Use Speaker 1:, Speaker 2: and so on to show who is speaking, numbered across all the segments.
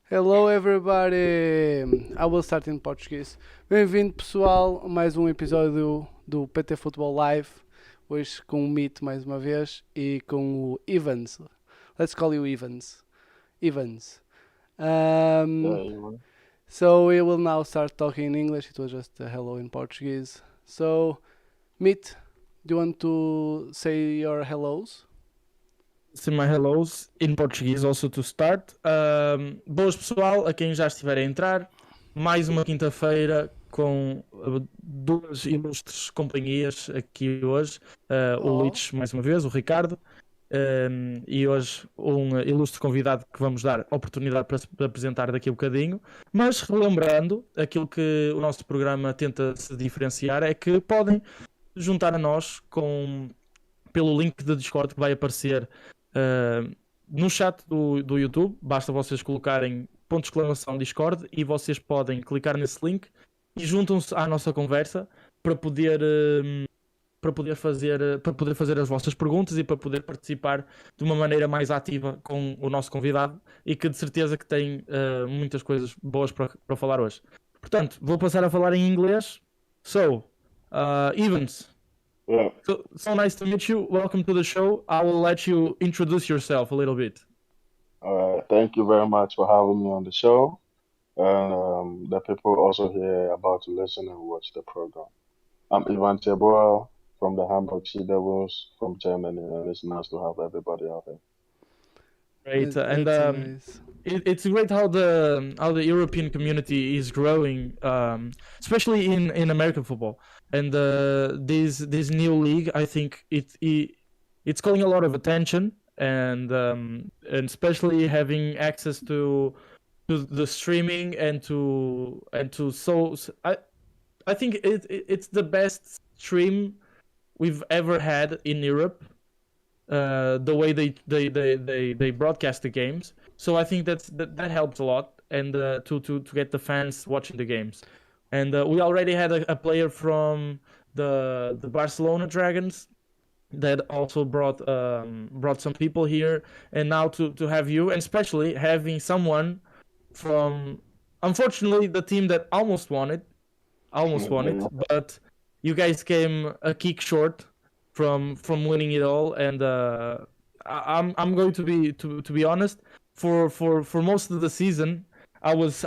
Speaker 1: Hello everybody! I will start in português. Bem-vindo pessoal a mais um episódio do PT Futebol Live. Hoje com o Meet mais uma vez e com o Evans. Let's call you Evans. Evans.
Speaker 2: Yeah,
Speaker 1: Um,
Speaker 2: you
Speaker 1: so we will now start talking in English. It was just a hello in Portuguese. So, Meet, do you want to say your hellos?
Speaker 3: Say my hellos in português also to start. Boas pessoal, a quem já estiver a entrar. Mais uma quinta-feira com duas ilustres companhias aqui hoje. O
Speaker 1: Oh.
Speaker 3: Luís, mais uma vez, o Ricardo. E hoje um ilustre convidado que vamos dar oportunidade para se apresentar daqui a bocadinho. Mas relembrando, aquilo que o nosso programa tenta se diferenciar é que podem juntar a nós pelo link de Discord que vai aparecer no chat do YouTube. Basta vocês colocarem ponto de exclamação Discord e vocês podem clicar nesse link e juntam-se à nossa conversa para poder fazer as vossas perguntas e para poder participar de uma maneira mais ativa com o nosso convidado e que de certeza que tem muitas coisas boas para falar hoje. Portanto, vou passar a falar em inglês. Evans,
Speaker 2: Yeah.
Speaker 3: so nice to meet you. Welcome to the show. I will let you introduce yourself a little bit.
Speaker 2: Thank you very much for having me on the show, and the people also here about to listen and watch the program. I'm Ivan Yeboah from the Hamburg Sea Devils from Germany, and it's nice to have everybody out there.
Speaker 3: Great, and
Speaker 1: Nice.
Speaker 3: it's great how the European community is growing, especially in American football. And this new league, I think it's calling a lot of attention, and especially having access to the streaming and to so I think it's the best stream we've ever had in Europe. The way they broadcast the games, so I think that helps a lot, and to get the fans watching the games. And we already had a player from the Barcelona Dragons that also brought some people here, and now to have you, and especially having someone from, unfortunately, the team that almost won it, but you guys came a kick short from winning it all. And I'm going to be honest, for most of the season I was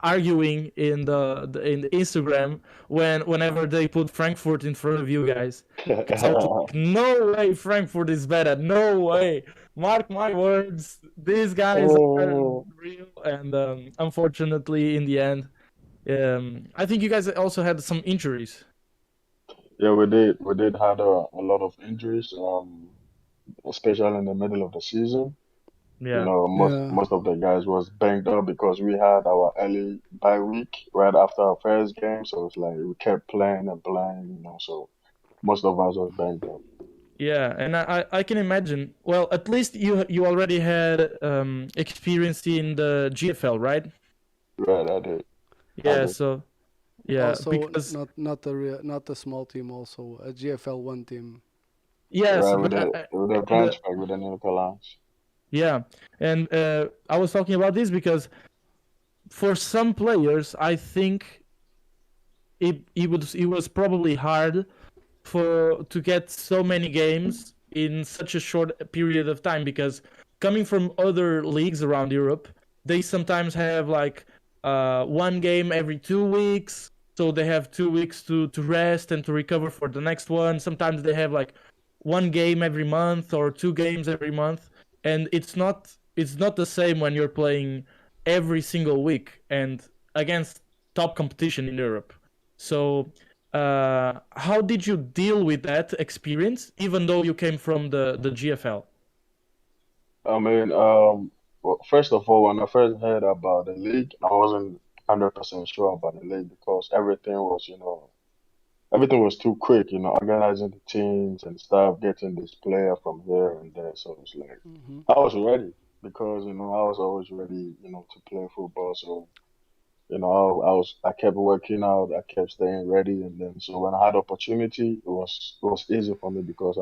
Speaker 3: arguing in the Instagram whenever they put Frankfurt in front of you guys, because I was like, no way Frankfurt is better, no way, mark my words, these guys are real. And unfortunately in the end, I think you guys also had some injuries.
Speaker 2: Yeah, we did. We did had a lot of injuries, especially in the middle of the season. You
Speaker 3: Yeah.
Speaker 2: know, most of the guys was banged up because we had our early bye week right after our first game, so it's like we kept playing and playing, so most of us was banged up.
Speaker 3: Yeah, and I can imagine. Well, at least you already had experience in the GFL, right?
Speaker 2: Right, I did.
Speaker 3: Yeah,
Speaker 2: did.
Speaker 3: so yeah,
Speaker 1: Also,
Speaker 3: because
Speaker 1: not a small team. Also, a GFL one team.
Speaker 3: yes,
Speaker 2: Right,
Speaker 3: but
Speaker 2: with the Brunswick, with the Netherlands.
Speaker 3: yeah, and I was talking about this because for some players, I think it was probably hard to get so many games in such a short period of time, because coming from other leagues around Europe, they sometimes have like one game every 2 weeks, so they have 2 weeks to rest and to recover for the next one. Sometimes they have like one game every month or two games every month, and it's not the same when you're playing every single week and against top competition in Europe. So how did you deal with that experience, even though you came from the GFL?
Speaker 2: I mean, well, first of all, when I first heard about the league, I wasn't 100% sure about the league because everything was too quick, organizing the teams and stuff, getting this player from here and there. So it's like
Speaker 1: Mm-hmm.
Speaker 2: I was ready because I was always ready, to play football. So I kept working out, I kept staying ready, and then so when I had opportunity, it was easy for me because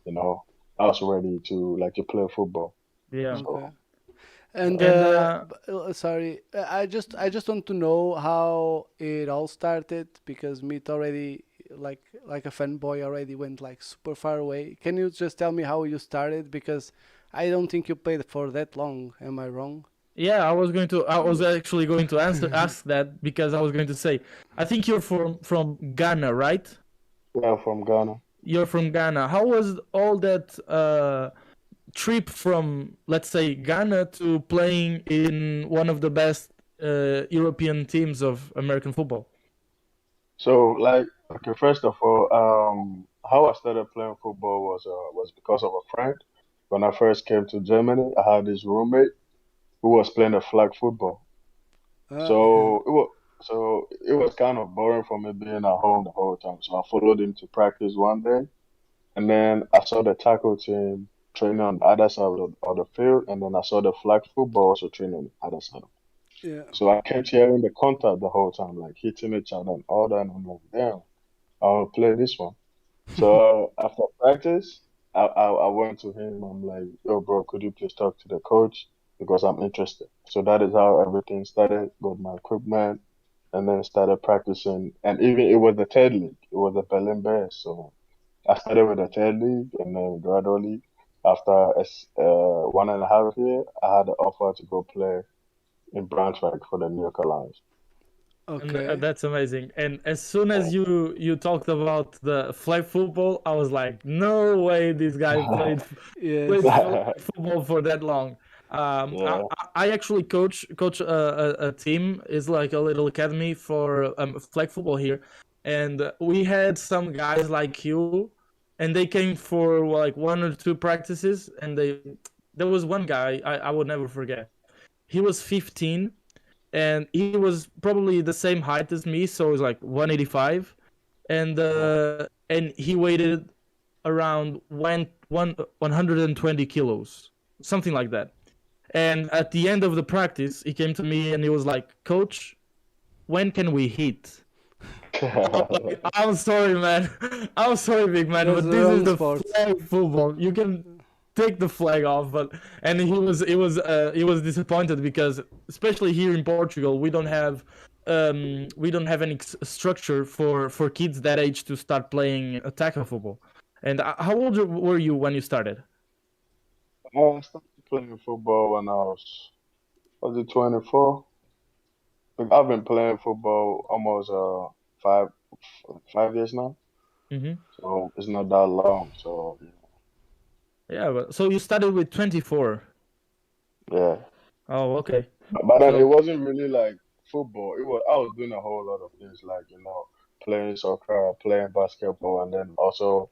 Speaker 2: you know, I was ready to play football.
Speaker 3: Yeah.
Speaker 1: Okay.
Speaker 2: So
Speaker 1: And
Speaker 3: And
Speaker 1: sorry, I just want to know how it all started because Meat already like a fanboy already went like super far away. Can you just tell me how you started? Because I don't think you played for that long. Am I wrong?
Speaker 3: yeah, I was actually going to answer ask that because I was going to say, I think you're from Ghana, right?
Speaker 2: Yeah, from Ghana.
Speaker 3: You're from Ghana. How was all that trip from, let's say, Ghana to playing in one of the best European teams of American football?
Speaker 2: So, like, okay, first of all, how I started playing football was because of a friend. When I first came to Germany, I had this roommate who was playing a flag football.
Speaker 1: Yeah.
Speaker 2: So it was kind of boring for me being at home the whole time. So I followed him to practice one day, and then I saw the tackle team training on the other side of the field, and then I saw the flag football also training on the other side.
Speaker 1: Yeah.
Speaker 2: So I kept hearing the contact the whole time, like hitting each other and all that, and I'm like, damn, I'll play this one. So after practice, I went to him. I'm like, yo, bro, could you please talk to the coach because I'm interested. So that is how everything started. Got my equipment and then started practicing. And even it was the third league. It was the Berlin Bears. So I started with the third league, and then gradually, after 1.5 year, I had the offer to go play in Brunswick for the New York Lions.
Speaker 3: And
Speaker 1: Okay.
Speaker 3: that's amazing. And as soon as you talked about the flag football, I was like, no way, this guy played
Speaker 1: Yes.
Speaker 3: flag football for that long. Um, I,
Speaker 2: Yeah.
Speaker 3: I actually coach a team. Is like a little academy for flag football here, and we had some guys like you, and they came for like one or two practices, and there was one guy I would never forget. He was 15 and he was probably the same height as me, so it was like 185, and he weighted around 120 kilos, something like that. And at the end of the practice, he came to me and he was like, "Coach, when can we hit?" I'm sorry, man. I'm sorry, big man,
Speaker 1: That's
Speaker 3: but
Speaker 1: the
Speaker 3: this is
Speaker 1: wrong
Speaker 3: the
Speaker 1: sport.
Speaker 3: flag football. You can take the flag off, but and he was disappointed because especially here in Portugal, we don't have any structure for kids that age to start playing tackle football. And how old were you when you started?
Speaker 2: I started playing football when I was it 24? Like, I've been playing football almost five 5 years now,
Speaker 3: Hmm.
Speaker 2: so it's not that long. So
Speaker 3: Yeah, but, so you started with 24.
Speaker 2: yeah,
Speaker 3: Oh, okay.
Speaker 2: but then it
Speaker 3: So
Speaker 2: wasn't really like football. It was I was doing a whole lot of things like playing soccer, playing basketball, and then also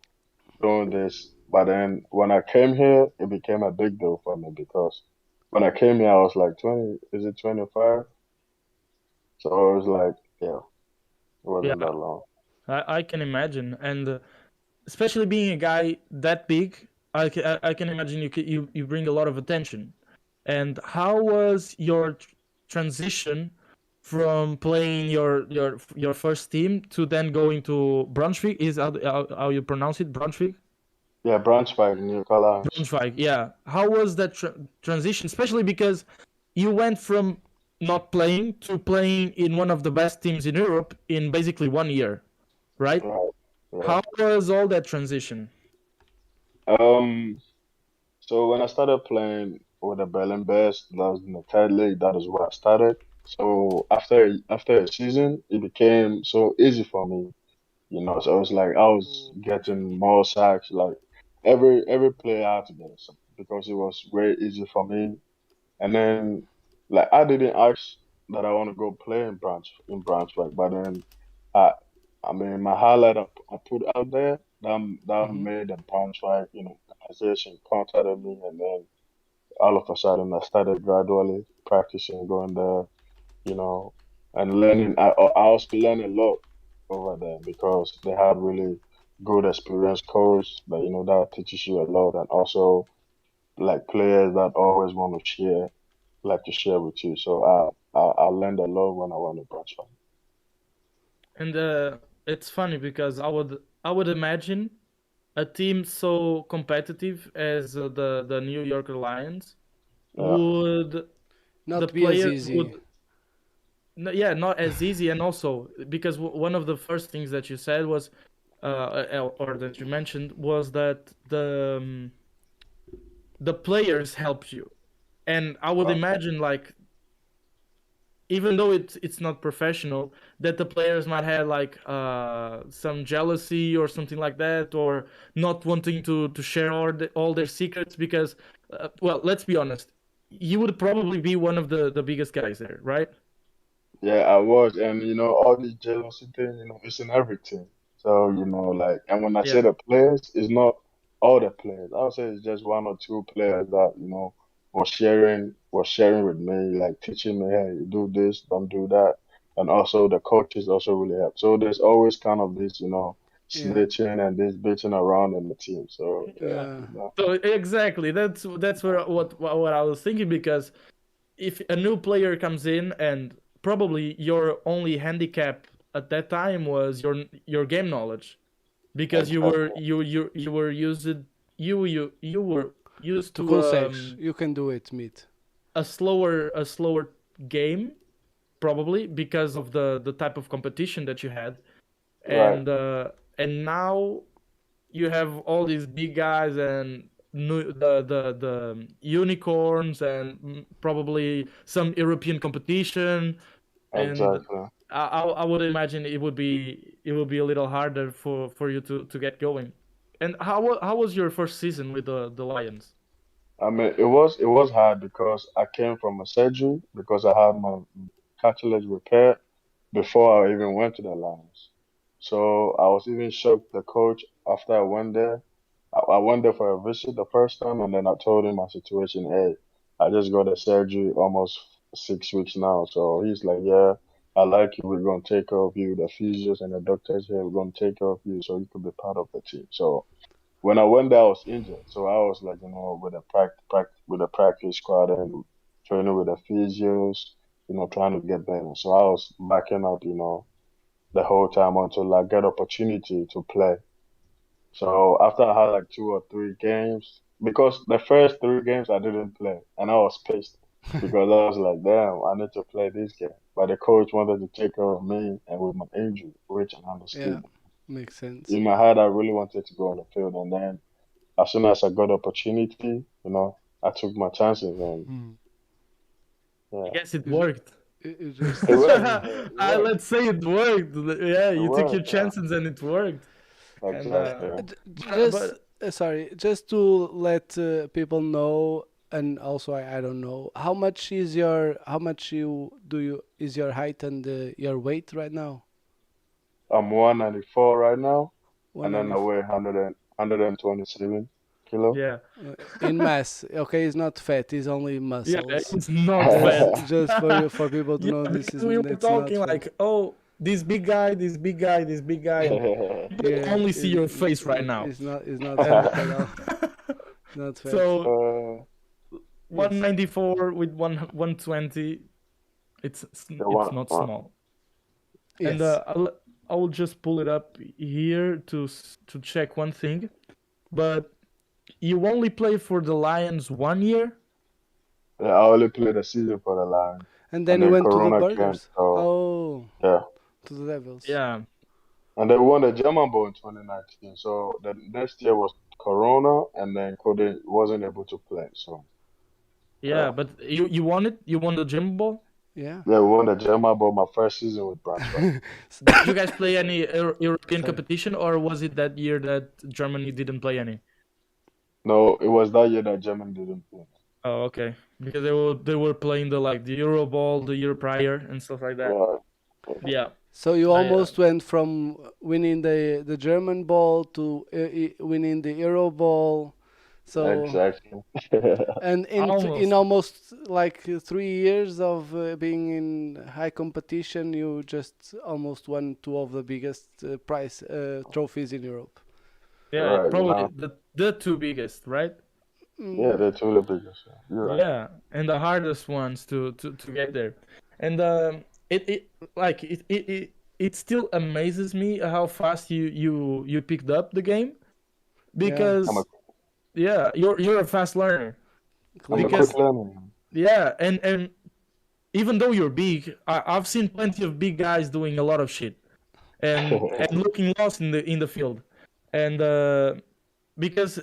Speaker 2: doing this. But then when I came here, it became a big deal for me because when I came here, I was like 20. Is it 25? So it was like yeah, it wasn't
Speaker 3: yeah,
Speaker 2: that long.
Speaker 3: I can imagine, and especially being a guy that big, I can imagine you bring a lot of attention. And how was your transition from playing your first team to then going to Brunswick? Is how you pronounce it, Brunswick?
Speaker 2: Yeah, Braunschweig, New Colors.
Speaker 3: Braunschweig, yeah. How was that transition, especially because you went from not playing to playing in one of the best teams in Europe in basically 1 year, right?
Speaker 2: Right. Yeah.
Speaker 3: How was all that transition?
Speaker 2: Um. So when I started playing with the Berlin Bears, that was in the third league. That is where I started. So after a season, it became so easy for me, So it was like I was getting more sacks. Like every player had to get a sack because it was very easy for me. And then like I didn't ask that I want to go play in Brunswick, but then I I mean my highlight I put out there that
Speaker 1: Hmm.
Speaker 2: made the Brunswick, organization contacted me, and then all of a sudden I started gradually practicing, going there, you know, and learning. I also learned a lot over there because they had really good experienced coach that that teaches you a lot, and also like players that always want to share, like to share with you. So I learned a lot when I went to Brunswick.
Speaker 3: And it's funny because I would imagine a team so competitive as the New York Lions
Speaker 2: Yeah,
Speaker 3: would
Speaker 1: Not
Speaker 3: the
Speaker 1: be as
Speaker 3: players
Speaker 1: easy.
Speaker 3: would not as easy, and also because one of the first things that you said was or that you mentioned was that the players help you, and I would imagine like even though it's not professional, that the players might have like some jealousy or something like that, or not wanting to share all their secrets because well, let's be honest, you would probably be one of the biggest guys there, right?
Speaker 2: Yeah, I was, and all these jealousy thing, it's in everything. So, like, and when I say
Speaker 3: Yeah.
Speaker 2: the players, it's not all the players. I would say it's just one or two players that, were sharing with me, like teaching me, hey, do this, don't do that. And also the coaches also really help. So there's always kind of this,
Speaker 1: Yeah.
Speaker 2: snitching and this bitching around in the team. So yeah,
Speaker 1: Yeah.
Speaker 3: So exactly, that's where what I was thinking, because if a new player comes in and probably your only handicap at that time was your game knowledge, because
Speaker 2: exactly.
Speaker 3: you were used you were used
Speaker 1: Tu
Speaker 3: to
Speaker 1: consegues. You can do it, Meat.
Speaker 3: a slower game, probably because of the type of competition that you had,
Speaker 2: Right.
Speaker 3: and now you have all these big guys and the unicorns and probably some European competition, and
Speaker 2: Exactly.
Speaker 3: I would imagine it would be a little harder for you to get going. And how was your first season with the Lions?
Speaker 2: I mean, it was hard because I came from a surgery because I had my cartilage repaired before I even went to the Lions. So I was even shocked. The coach after I went there, I went there for a visit the first time, and then I told him my situation. Hey, I just got a surgery almost 6 weeks now. So he's like, yeah, I like you. We're gonna take care of you. The physios and the doctors here, we're gonna take care of you, so you could be part of the team. So when I went there, I was injured, so I was like, with the practice squad and training with the physios, trying to get better. So I was backing up, the whole time until I get opportunity to play. So after I had like 2 or 3 games, because the first 3 games I didn't play, and I was pissed because I was like, damn, I need to play this game. But the coach wanted to take care of me and with my injury, which I
Speaker 1: Yeah.
Speaker 2: understood.
Speaker 1: Makes sense.
Speaker 2: In my head, I really wanted to go on the field, and then as soon as I got opportunity, I took my chances and
Speaker 1: Hmm.
Speaker 3: I
Speaker 2: yeah,
Speaker 3: guess it
Speaker 1: You,
Speaker 3: worked.
Speaker 1: it just.
Speaker 2: it worked. It worked.
Speaker 3: Let's say it worked. Yeah,
Speaker 2: It
Speaker 3: you took your
Speaker 2: worked.
Speaker 3: chances and it worked. And
Speaker 2: Exactly.
Speaker 1: Just
Speaker 3: but
Speaker 1: sorry, just to let people know, and also I don't know how much you is your height and your weight right now.
Speaker 2: I'm 194 right now, and then I
Speaker 1: 194
Speaker 2: weigh 127 kilo.
Speaker 3: yeah,
Speaker 1: in mass. Okay, it's not fat. It's only
Speaker 3: yeah,
Speaker 1: muscles.
Speaker 3: it's not fat.
Speaker 1: Just for people to
Speaker 3: Yeah,
Speaker 1: know, this
Speaker 3: because
Speaker 1: is
Speaker 3: we were
Speaker 1: it's not
Speaker 3: talking
Speaker 1: fat.
Speaker 3: like, oh, this big guy, this big guy, this big guy, and people
Speaker 1: Yeah,
Speaker 3: only see your face right now.
Speaker 1: it's not
Speaker 3: And
Speaker 1: fat at all. Not fat.
Speaker 3: so
Speaker 2: uh,
Speaker 3: 194 with 120,
Speaker 2: the
Speaker 3: it's
Speaker 2: one,
Speaker 3: not
Speaker 2: one.
Speaker 3: small. And
Speaker 1: Yes.
Speaker 3: I will just pull it up here to check one thing. But you only play for the Lions 1 year?
Speaker 2: Yeah, I only played a season for the Lions,
Speaker 1: And then
Speaker 2: and
Speaker 1: you
Speaker 2: then
Speaker 1: went to the
Speaker 2: Corona came,
Speaker 1: Burgers.
Speaker 2: so
Speaker 1: Oh,
Speaker 2: yeah.
Speaker 1: to the Devils.
Speaker 3: Yeah.
Speaker 2: And they won the German Bowl in 2019. So the next year was Corona, and then Cody wasn't able to play. So
Speaker 3: Yeah,
Speaker 2: yeah,
Speaker 3: but you won it? You won the Jimbo Bowl?
Speaker 1: Yeah.
Speaker 2: yeah, we won the German Bowl my first season with Brunswick.
Speaker 3: Did you guys play any European
Speaker 1: Sorry.
Speaker 3: competition, or was it that year that Germany didn't play any?
Speaker 2: No, it was that year that Germany didn't play.
Speaker 3: Oh, okay. Because they were playing the Euro Bowl the year prior and stuff like that.
Speaker 2: Right.
Speaker 3: Yeah.
Speaker 1: So you
Speaker 3: I
Speaker 1: almost went from winning the German Bowl to winning the Euro Bowl. So
Speaker 2: Exactly.
Speaker 1: and in
Speaker 3: almost.
Speaker 1: almost like 3 years of being in high competition, you just almost won two of the biggest prize trophies in Europe.
Speaker 3: Yeah,
Speaker 2: Right,
Speaker 3: probably the two biggest, right?
Speaker 2: yeah,
Speaker 1: Mm,
Speaker 2: they're two of the biggest. Yeah. You're right.
Speaker 3: Yeah, and the hardest ones to get there. And it like it still amazes me how fast you picked up the game,
Speaker 1: yeah,
Speaker 2: I'm a
Speaker 3: because yeah, you're a fast learner.
Speaker 2: I'm a
Speaker 1: clearly.
Speaker 2: quick
Speaker 3: Because
Speaker 2: learner.
Speaker 3: yeah, and even though you're big, I've seen plenty of big guys doing a lot of shit and looking lost in the field, and because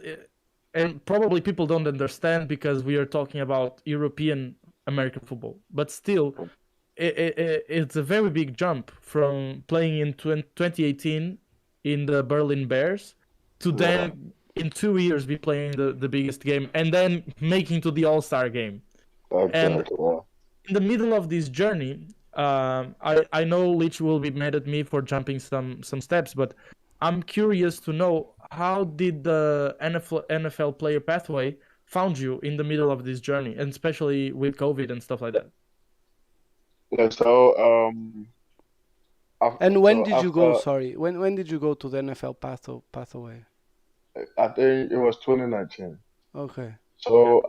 Speaker 3: and probably people don't understand because we are talking about European American football, but still, it's a very big jump from playing in 2018 in the Berlin Bears to then in 2 years be playing the biggest game and then making to the All-Star game. And
Speaker 2: Exactly. Yeah.
Speaker 3: in the middle of this journey, I know Leach will be mad at me for jumping some steps, but I'm curious to know how did the NFL player pathway found you in the middle of this journey, and especially with COVID and stuff like that.
Speaker 2: Yeah. So
Speaker 1: And when did you go?
Speaker 2: after
Speaker 1: Sorry, when did you go to the NFL pathway?
Speaker 2: I think it was 2019.
Speaker 1: Okay.
Speaker 2: So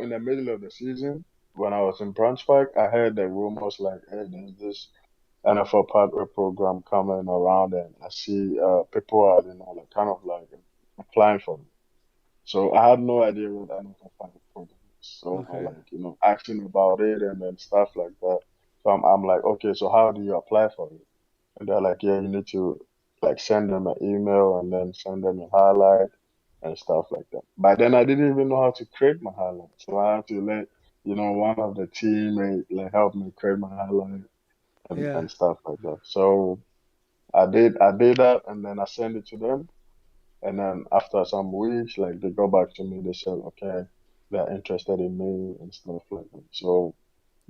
Speaker 2: in the middle of the season, when I was in Brunswick, I heard the rumors like, hey, there's this NFL pathway program coming around, and I see people are, like kind of like applying for it. So I had no idea what NFL pathway program is. So I
Speaker 1: Okay.
Speaker 2: like, asking about it and then stuff like that. So I'm like, okay, so how do you apply for it? And they're like, yeah, you need to like send them an email and then send them a highlight and stuff like that. But then I didn't even know how to create my highlight. So I had to let, one of the teammates like help me create my highlight
Speaker 1: Yeah.
Speaker 2: and stuff like that. So I did that and then I sent it to them. And then after some weeks, like they go back to me, they said, okay, they're interested in me and stuff like that. So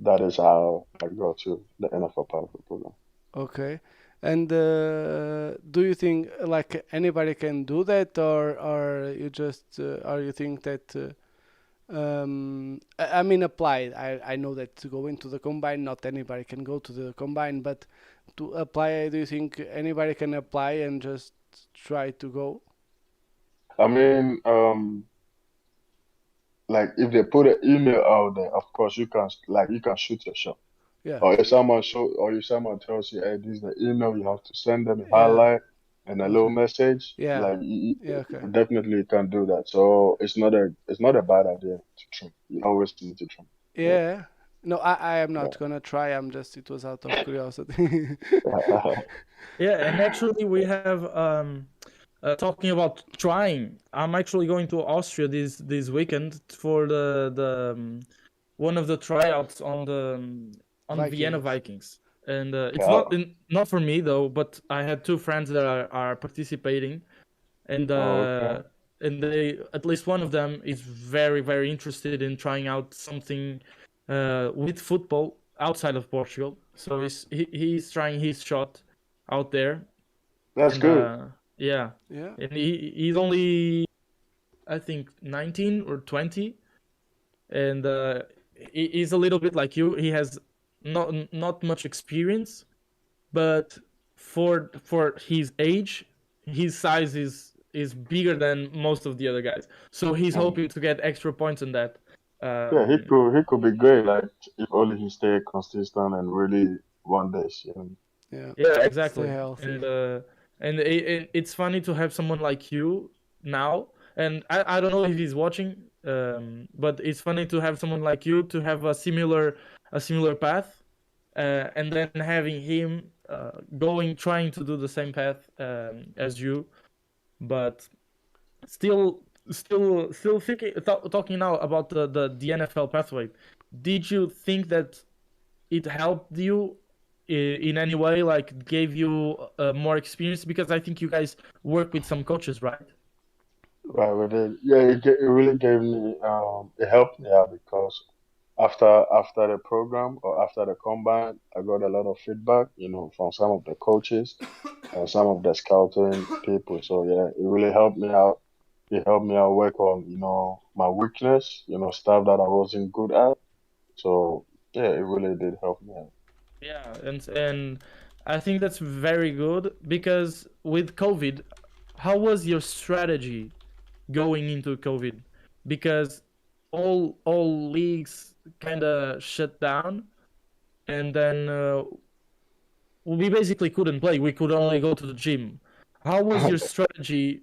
Speaker 2: that is how I got to the NFL Pilot Program.
Speaker 1: Okay. And do you think like anybody can do that, or you just or you think that I mean apply? I know that to go into the combine, not anybody can go to the combine, but to apply, do you think anybody can apply and just try to go?
Speaker 2: I mean, like if they put an email out there, of course you can shoot your shot.
Speaker 1: Yeah.
Speaker 2: Or if someone tells you, hey, this is the email, you have to send them a
Speaker 1: Yeah.
Speaker 2: highlight and a little
Speaker 1: Okay.
Speaker 2: message.
Speaker 1: Yeah.
Speaker 2: Like
Speaker 1: Yeah. Okay.
Speaker 2: definitely you can do that. So it's not a bad idea to try. You always need to try. Yeah.
Speaker 1: Yeah. No, I am
Speaker 2: Yeah.
Speaker 1: not gonna try. It was out of curiosity.
Speaker 3: Yeah, and actually we have talking about trying. I'm actually going to Austria this weekend for the one of the tryouts on Vienna
Speaker 1: Vikings.
Speaker 3: Vikings, and it's
Speaker 2: Yeah.
Speaker 3: not for me though. But I had two friends that are participating, and
Speaker 2: Oh, okay.
Speaker 3: they, at least one of them is very interested in trying out something with football outside of Portugal. So he's trying his shot out there,
Speaker 2: That's
Speaker 3: and
Speaker 2: good.
Speaker 3: yeah,
Speaker 1: Yeah.
Speaker 3: and he's only, I think, 19 or 20, and he's a little bit like you. He has not much experience, but for his age, his size is bigger than most of the other guys. So he's
Speaker 2: Mm.
Speaker 3: hoping to get extra points on that.
Speaker 2: Yeah, he
Speaker 3: Um,
Speaker 2: could he could be great. Like if only he stay consistent and really want this.
Speaker 1: Yeah.
Speaker 3: yeah,
Speaker 1: Stay
Speaker 3: exactly.
Speaker 1: healthy.
Speaker 3: And it's funny to have someone like you now. And I don't know if he's watching, but it's funny to have someone like you to have a similar path, and then having him trying to do the same path as you, but still thinking, talking now about the NFL pathway. Did you think that it helped you in any way, like gave you more experience? Because I think you guys work with some coaches, right?
Speaker 2: Right with it. Yeah, it really gave me it helped me out because after the program or after the combine, I got a lot of feedback, from some of the coaches and some of the scouting people. So yeah, it really helped me out. It helped me out work on, my weakness, stuff that I wasn't good at. So yeah, it really did help me out.
Speaker 3: Yeah, and I think that's very good because with COVID, how was your strategy going into COVID? Because all leagues kind of shut down, and then we basically couldn't play. We could only go to the gym. How was your strategy?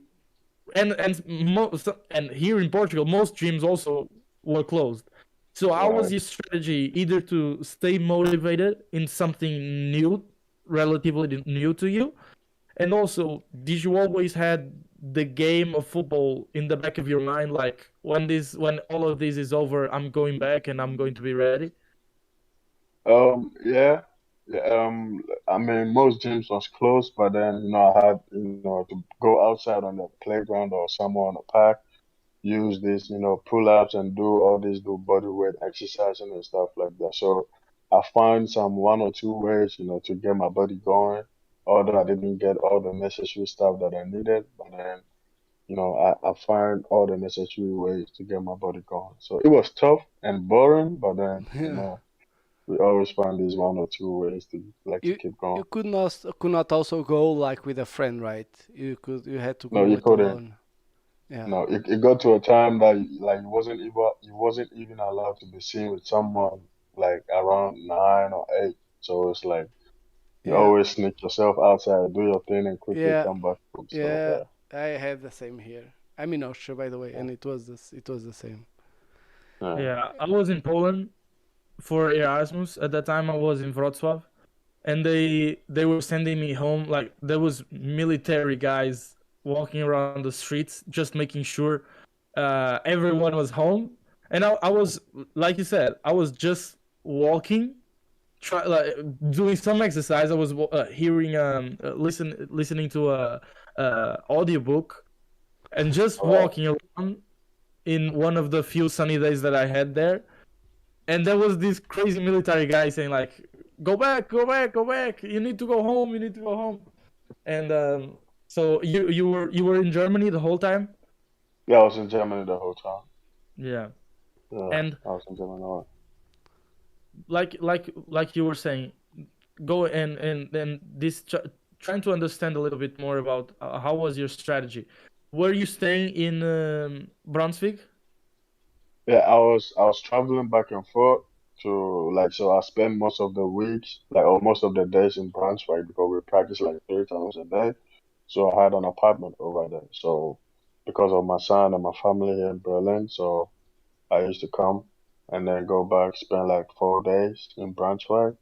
Speaker 3: And here in Portugal, most gyms also were closed. So how was
Speaker 2: Right.
Speaker 3: your strategy either to stay motivated in something new, relatively new to you, and also did you always had the game of football in the back of your mind, like when all of this is over, I'm going back and I'm going to be ready?
Speaker 2: Yeah. Yeah, I mean, most gyms was closed, but then, I had, to go outside on the playground or somewhere on the park, use this, pull-ups and do body weight exercising and stuff like that. So I find some one or two ways, to get my body going, although I didn't get all the necessary stuff that I needed, but then, I find all the necessary ways to get my body going. So it was tough and boring, but then,
Speaker 1: Yeah.
Speaker 2: we always find these one or two ways to like to
Speaker 1: You
Speaker 2: keep
Speaker 1: you
Speaker 2: going.
Speaker 1: could not also go like with a friend, right? You had to
Speaker 2: No,
Speaker 1: go
Speaker 2: you
Speaker 1: it
Speaker 2: couldn't.
Speaker 1: alone. Yeah.
Speaker 2: No, it got to a time that like you wasn't even allowed to be seen with someone like around 9 or 8. So it's like you
Speaker 1: Yeah.
Speaker 2: always sneak yourself outside, do your thing, and quickly
Speaker 1: Yeah.
Speaker 2: come back home. So
Speaker 1: Yeah.
Speaker 2: yeah,
Speaker 1: I had the same here. I'm in Austria, by the way,
Speaker 2: yeah,
Speaker 1: and it was the same.
Speaker 2: yeah.
Speaker 3: Yeah, I was in Poland for Erasmus. At that time I was in Wrocław, and they were sending me home, like there was military guys walking around the streets just making sure everyone was home. And I was, like you said, I was just walking, like doing some exercise. I was hearing listening to a audiobook and just
Speaker 2: All right.
Speaker 3: walking around in one of the few sunny days that I had there. And there was this crazy military guy saying like, "Go back, go back, go back! You need to go home. You need to go home." And so you were in Germany the whole time?
Speaker 2: Yeah, I was in Germany the whole time.
Speaker 3: Yeah.
Speaker 2: Yeah,
Speaker 3: And
Speaker 2: I was in Germany. All
Speaker 3: like you were saying, go and this trying to understand a little bit more about how was your strategy. Were you staying in Brunswick?
Speaker 2: right. Yeah, I was traveling back and forth to like so I spent most of the weeks like or most of the days in Brunswick because we practice like 3 times a day. So I had an apartment over there. So because of my son and my family here in Berlin, so I used to come and then go back, spend like 4 days in Brunswick.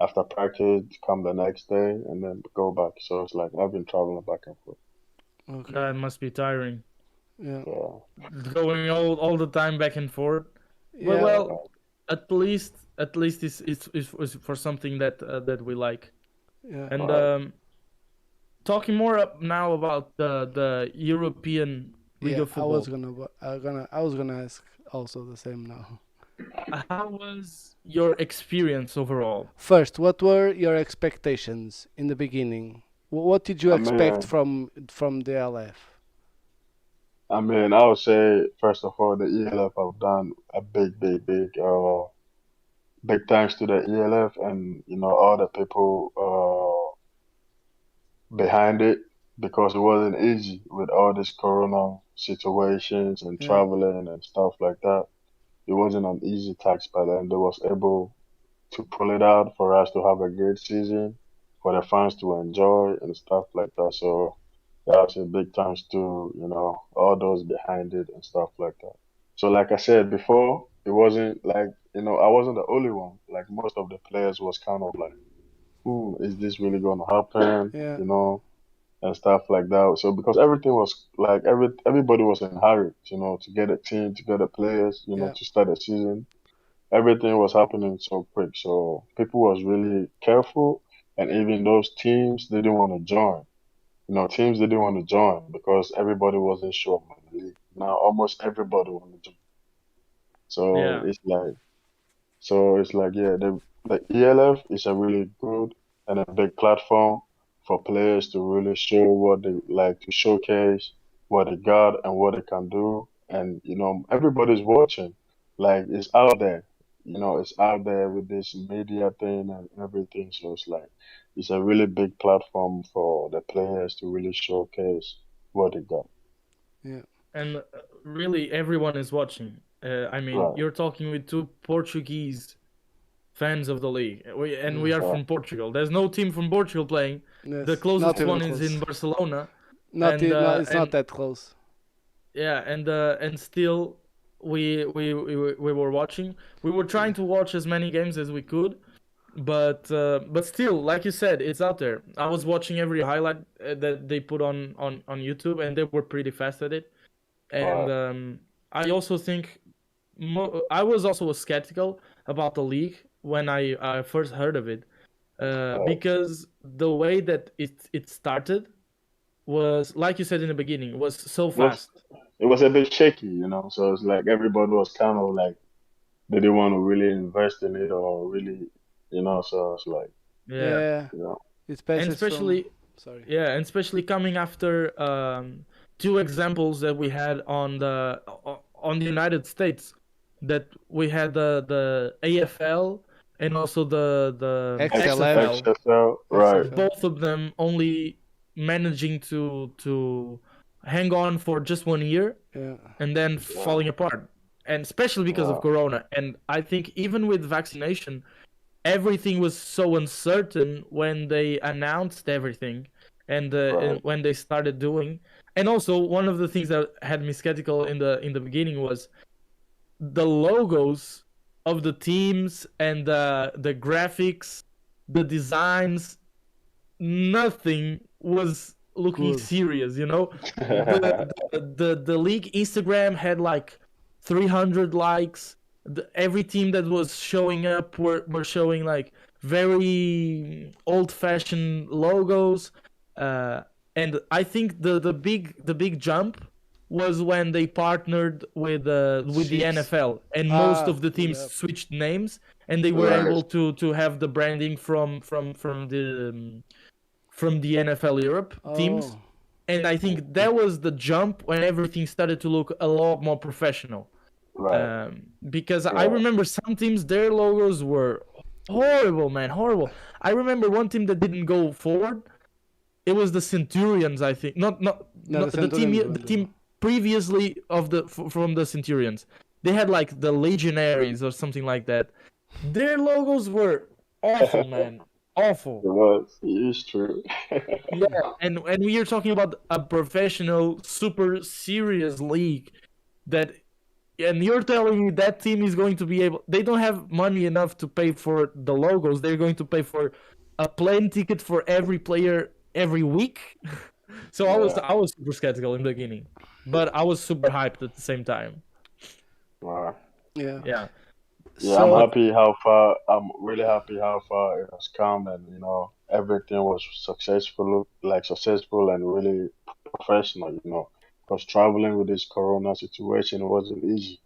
Speaker 2: After practice, come the next day and then go back. So it's like I've been traveling back and forth.
Speaker 1: Okay.
Speaker 3: That must be tiring.
Speaker 1: Yeah.
Speaker 2: Yeah,
Speaker 3: Going all the time back and forth. Well,
Speaker 1: Yeah.
Speaker 2: yeah,
Speaker 3: well, at least it's for something that we like.
Speaker 1: Yeah.
Speaker 3: And
Speaker 2: right.
Speaker 3: talking more up now about the European League
Speaker 1: Yeah.
Speaker 3: of
Speaker 1: I was
Speaker 3: Football.
Speaker 1: gonna ask also the same now.
Speaker 3: How was your experience overall?
Speaker 1: First, what were your expectations in the beginning? What did you
Speaker 2: I
Speaker 1: expect
Speaker 2: mean,
Speaker 1: from the LF?
Speaker 2: I would say first of all, the ELF have done a big, big, big thanks to the ELF and all the people behind it because it wasn't easy with all these corona situations and
Speaker 1: Yeah.
Speaker 2: traveling and stuff like that. It wasn't an easy task, but then they was able to pull it out for us to have a great season, for the fans to enjoy and stuff like that. So that's a big thanks to, all those behind it and stuff like that. So like I said before, it wasn't like, I wasn't the only one. Like most of the players was kind of like, is this really gonna happen?
Speaker 1: Yeah.
Speaker 2: And stuff like that. So because everything was like everybody was in a hurry, to get a team, to get the players,
Speaker 1: Yeah.
Speaker 2: to start the season. Everything was happening so quick. So people was really careful, and even those teams they didn't want to join. Teams didn't want to join because everybody wasn't sure about the league. Now almost everybody want to join. So
Speaker 3: Yeah.
Speaker 2: it's like yeah, the ELF is a really good and a big platform for players to really show what they like to showcase what they got and what they can do. And everybody's watching. Like it's out there. It's out there with this media thing and everything. So it's like it's a really big platform for the players to really showcase what they got.
Speaker 1: Yeah.
Speaker 3: And really everyone is watching. I mean,
Speaker 2: Right.
Speaker 3: you're talking with two Portuguese fans of the league. We
Speaker 1: Yeah.
Speaker 3: are
Speaker 2: Right.
Speaker 3: from Portugal. There's no team from Portugal playing. The
Speaker 1: Yes. Not
Speaker 3: closest
Speaker 1: even
Speaker 3: one is
Speaker 1: close.
Speaker 3: in Barcelona,
Speaker 1: Not.
Speaker 3: and
Speaker 1: Not. It's not
Speaker 3: and
Speaker 1: that close.
Speaker 3: yeah, and still we were watching. We were trying to watch as many games as we could, but still, like you said, it's out there. I was watching every highlight that they put on YouTube, and they were pretty fast at it. And I also think I was also skeptical about the league when I first heard of it, because the way that it started was, like you said in the beginning, was so
Speaker 2: was
Speaker 3: fast.
Speaker 2: it was a bit shaky, so it's like everybody was kind of like they didn't want to really invest in it or really, so it's like,
Speaker 3: Yeah,
Speaker 1: Yeah,
Speaker 2: you know,
Speaker 1: it's
Speaker 3: and
Speaker 1: passes from.
Speaker 3: especially
Speaker 1: Sorry.
Speaker 3: yeah, and especially coming after two examples that we had on the United States, that we had the AFL and also the
Speaker 1: XLF.
Speaker 3: XFL,
Speaker 2: XFL, right,
Speaker 1: XFL.
Speaker 3: both of them only managing to hang on for just 1 year
Speaker 1: Yeah.
Speaker 3: and then
Speaker 2: yeah,
Speaker 3: falling apart, and especially because of
Speaker 2: yeah,
Speaker 3: Corona. And I think even with vaccination, everything was so uncertain when they announced everything, and
Speaker 2: right,
Speaker 3: when they started doing. And also, one of the things that had me skeptical in the beginning was the logos of the teams and the graphics, the designs. Nothing was looking
Speaker 1: Good.
Speaker 3: serious. The league Instagram had like 300 likes. Every team that was showing up were showing like very old-fashioned logos, uh, and I think the big jump was when they partnered with the
Speaker 1: Chiefs.
Speaker 3: NFL, and most of the teams
Speaker 1: Yep.
Speaker 3: switched names, and they were
Speaker 2: right,
Speaker 3: able to have the branding from the NFL Europe teams.
Speaker 1: Oh.
Speaker 3: And I think that was the jump when everything started to look a lot more professional.
Speaker 2: right,
Speaker 3: Because I
Speaker 2: right,
Speaker 3: remember some teams, their logos were horrible, man, horrible. I remember one team that didn't go forward. It was the Centurions, I think. Not
Speaker 1: No, the
Speaker 3: the team.
Speaker 1: Centurions
Speaker 3: The
Speaker 1: went well.
Speaker 3: team previously from the Centurions. They had like the Legionaries or something like that. Their logos were awful, man, awful.
Speaker 2: it was, it's true.
Speaker 3: Yeah, and we are talking about a professional, super serious league that, and you're telling me that team is going to be able? They don't have money enough to pay for the logos. They're going to pay for a plane ticket for every player every week. So I was
Speaker 2: Yeah,
Speaker 3: I was super skeptical in the beginning, but I was super hyped at the same time.
Speaker 2: right.
Speaker 1: Yeah.
Speaker 3: Yeah,
Speaker 2: Yeah, I'm
Speaker 1: So
Speaker 3: but
Speaker 2: happy how far. I'm really happy how far it has come, and everything was successful and really professional. Because traveling with this Corona situation wasn't easy.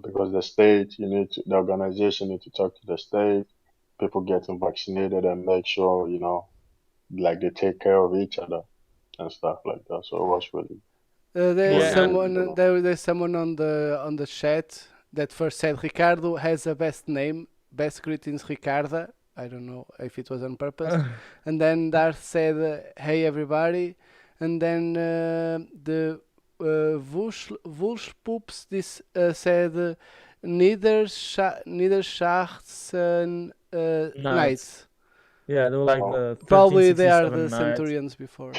Speaker 2: Because the state, the organization need to talk to the state, people getting vaccinated and make sure, like they take care of each other and stuff like that. So it
Speaker 1: there's
Speaker 2: was
Speaker 3: yeah,
Speaker 2: really,
Speaker 1: someone there's someone on the chat that first said Ricardo has a best name, best greetings Ricarda. I don't know if it was on purpose. And then Darth said, "Hey everybody," and then the Wulspoops this said, neither Schachsen
Speaker 3: nights.
Speaker 1: Knights."
Speaker 3: Yeah, they were like
Speaker 2: oh,
Speaker 3: the
Speaker 1: Probably they are
Speaker 3: 1367
Speaker 1: the
Speaker 3: Knights.
Speaker 1: Centurions before.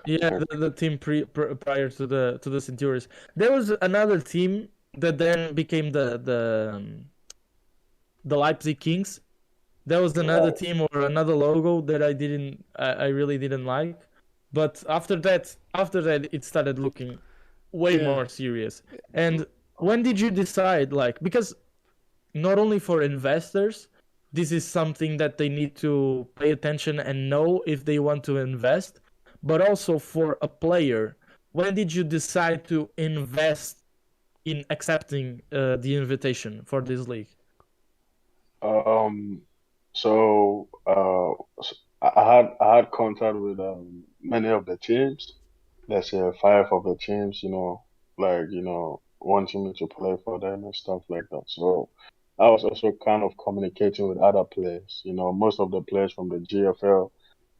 Speaker 3: Yeah, the team prior to the Centurions. There was another team that then became the Leipzig Kings. That was another
Speaker 2: right,
Speaker 3: team or another logo that I really didn't like. But after that, it started looking way
Speaker 1: Yeah.
Speaker 3: more serious. And when did you decide, like, because not only for investors, this is something that they need to pay attention and know if they want to invest, but also for a player. When did you decide to invest in accepting the invitation for this league?
Speaker 2: um, so I had contact with many of the teams. Let's say five of the teams. Like wanting me to play for them and stuff like that. So I was also kind of communicating with other players. Most of the players from the GFL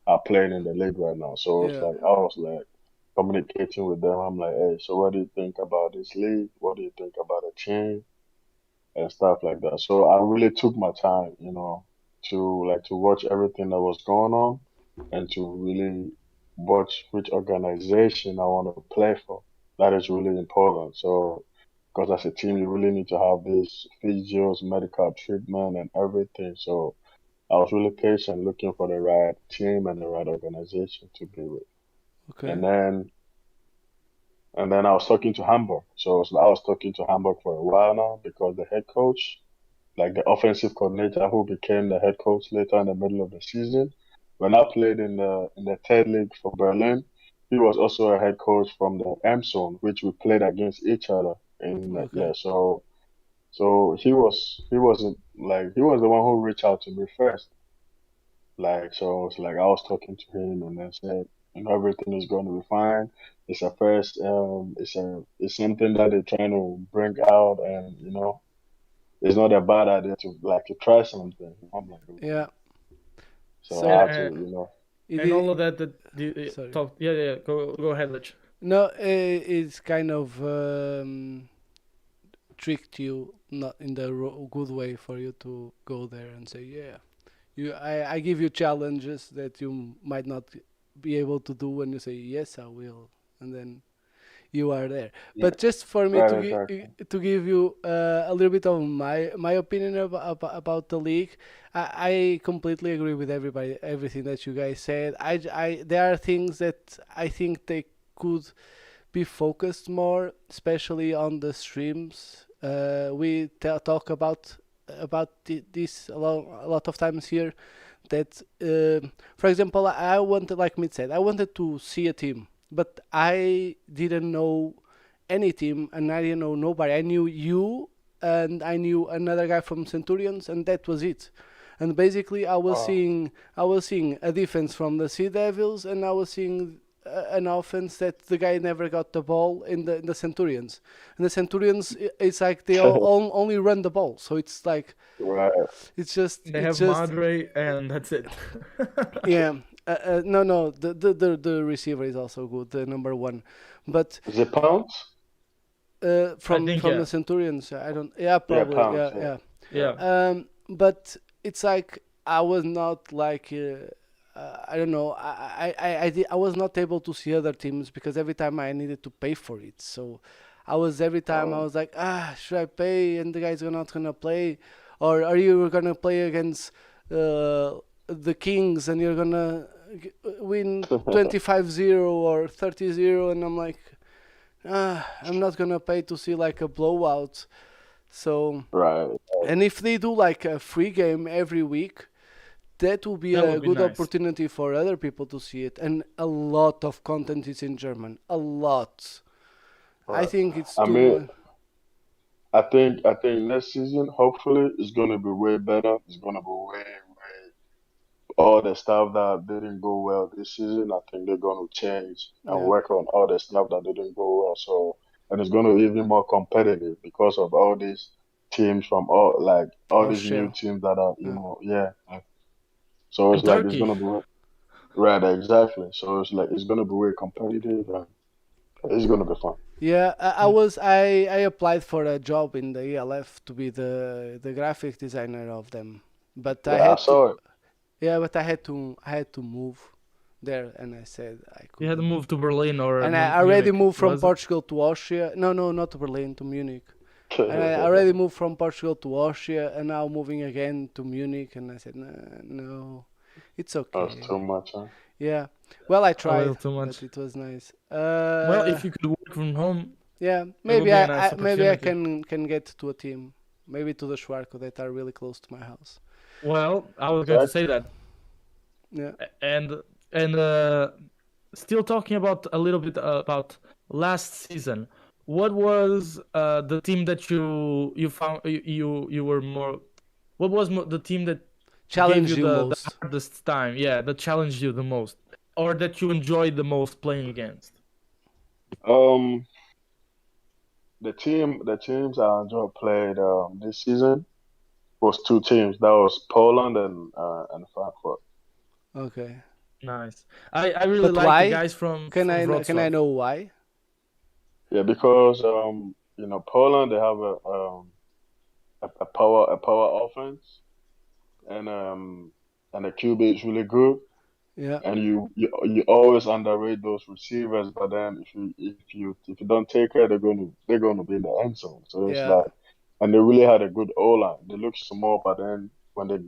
Speaker 2: are playing in the league right now. So it's
Speaker 1: Yeah.
Speaker 2: like I was like communicating with them. I'm like, hey, so what do you think about this league? What do you think about the team and stuff like that? So I really took my time, to watch everything that was going on and to really watch which organization I want to play for. That is really important. So because as a team, you really need to have this physios, medical treatment, and everything. So I was really patient, looking for the right team and the right organization to be with.
Speaker 1: Okay.
Speaker 2: And then I was talking to Hamburg. So I was talking to Hamburg for a while now because the head coach, like the offensive coordinator who became the head coach later in the middle of the season, when I played in the third league for Berlin, he was also a head coach from the M zone, which we played against each other in
Speaker 1: Okay.
Speaker 2: yeah. So he was the one who reached out to me first. Like so it's like I was talking to him and then said, everything is going to be fine. It's a first it's something that they're trying to bring out, and it's not a bad idea to try something. I'm like,
Speaker 1: Yeah.
Speaker 2: so
Speaker 1: So
Speaker 2: I had to,
Speaker 3: And,
Speaker 1: it
Speaker 3: and
Speaker 1: is,
Speaker 3: all of that you
Speaker 1: sorry.
Speaker 3: talk. Yeah. Go ahead, Lich.
Speaker 1: No, it's kind of tricked you not in the good way for you to go there and say, yeah, I give you challenges that you might not be able to do, when you say yes, I will, and then you are there.
Speaker 2: yeah,
Speaker 1: But just for me
Speaker 2: right, exactly.
Speaker 1: to give you a little bit of my opinion about the league, I completely agree with everything that you guys said. There are things that I think they could be focused more, especially on the streams. We talk about this a lot of times here. That, for example, I wanted, like Mid said, I wanted to see a team, but I didn't know any team, and I didn't know nobody. I knew you, and I knew another guy from Centurions, and that was it. And basically,
Speaker 2: Oh,
Speaker 1: I was seeing a defense from the Sea Devils, and I was seeing an offense that the guy never got the ball in the Centurions. And the Centurions, it's like they only run the ball, so it's like
Speaker 2: right.
Speaker 3: They
Speaker 1: it's
Speaker 3: have
Speaker 1: just
Speaker 3: Madre, and that's it.
Speaker 1: yeah. No, the receiver is also good, the number one, but
Speaker 2: Is it pounds?
Speaker 3: I
Speaker 1: from
Speaker 3: think
Speaker 1: the
Speaker 3: yeah,
Speaker 1: Centurions, I don't. Yeah,
Speaker 2: Yeah,
Speaker 1: probably.
Speaker 2: pounds.
Speaker 1: Yeah,
Speaker 2: Yeah,
Speaker 1: yeah.
Speaker 2: yeah.
Speaker 3: yeah.
Speaker 1: But it's like I was not like I don't know. I was not able to see other teams because every time I needed to pay for it. So every time I
Speaker 2: Oh,
Speaker 1: was like, should I pay? And the guys are not gonna play, or are you gonna play against the Kings and you're gonna win 25-0 or 30-0? And I'm like, I'm not gonna pay to see like a blowout. So,
Speaker 2: right.
Speaker 1: and if they do like a free game every week, that will be
Speaker 3: That
Speaker 1: a
Speaker 3: would be
Speaker 1: good
Speaker 3: nice.
Speaker 1: opportunity for other people to see it. And a lot of content is in German. A lot. I
Speaker 2: Right.
Speaker 1: think it's
Speaker 2: I
Speaker 1: too
Speaker 2: mean,
Speaker 1: much.
Speaker 2: I think next season, hopefully, it's gonna be way better. It's gonna be way all the stuff that didn't go well this season. I think they're gonna change and
Speaker 1: Yeah,
Speaker 2: work on all the stuff that didn't go well. So, and it's gonna be even more competitive because of all these teams from all these new
Speaker 1: Austria.
Speaker 2: teams that are,
Speaker 1: Yeah.
Speaker 2: yeah. So it's
Speaker 3: And
Speaker 2: like it's
Speaker 3: Turkey.
Speaker 2: gonna be right, exactly. So it's like it's gonna be way competitive and it's gonna be fun.
Speaker 1: Yeah, I applied for a job in the ELF to be the graphic designer of them, but I
Speaker 2: Yeah, I
Speaker 1: had to.
Speaker 2: saw it.
Speaker 1: Yeah, but I had to move there, and I said I
Speaker 3: You had to
Speaker 1: couldn't.
Speaker 3: move to Berlin or
Speaker 1: And I already
Speaker 3: Munich,
Speaker 1: moved from
Speaker 3: was it?
Speaker 1: Portugal to Austria. No, no, not to Berlin, to Munich. And I already moved from Portugal to Austria, and now moving again to Munich. And I said, nah, no, it's
Speaker 2: That's
Speaker 1: okay.
Speaker 2: too much, huh?
Speaker 1: Yeah. Well, I
Speaker 3: A little
Speaker 1: tried,
Speaker 3: too
Speaker 1: but
Speaker 3: much.
Speaker 1: it was nice.
Speaker 3: Well, if you could work from home,
Speaker 1: Yeah.
Speaker 3: it would
Speaker 1: Maybe
Speaker 3: be a nice
Speaker 1: maybe I
Speaker 3: opportunity.
Speaker 1: can get to a team. Maybe to the Schwarko that are really close to my house.
Speaker 3: Well, I was going to say
Speaker 2: Exactly.
Speaker 3: that.
Speaker 1: Yeah.
Speaker 3: And still talking about a little bit about last season. What was the team that you found you were more? What was the team that gave
Speaker 1: Challenge
Speaker 3: you
Speaker 1: you
Speaker 3: the
Speaker 1: most.
Speaker 3: hardest time? Yeah, that challenged you the most, or that you enjoyed the most playing against?
Speaker 2: Um, the teams I enjoyed played this season was two teams. That was Poland and Frankfurt.
Speaker 1: Okay.
Speaker 3: Nice. I really
Speaker 1: But
Speaker 3: like the
Speaker 1: why?
Speaker 3: guys from
Speaker 1: Can I
Speaker 3: Wrocław.
Speaker 1: know why?
Speaker 2: Yeah, because Poland they have a power offense and the QB is really good.
Speaker 1: Yeah.
Speaker 2: and you always underrate those receivers. But then if you don't take care, they're gonna be in the end zone. So it's
Speaker 1: Yeah.
Speaker 2: like, and they really had a good O line. They look small, but then when they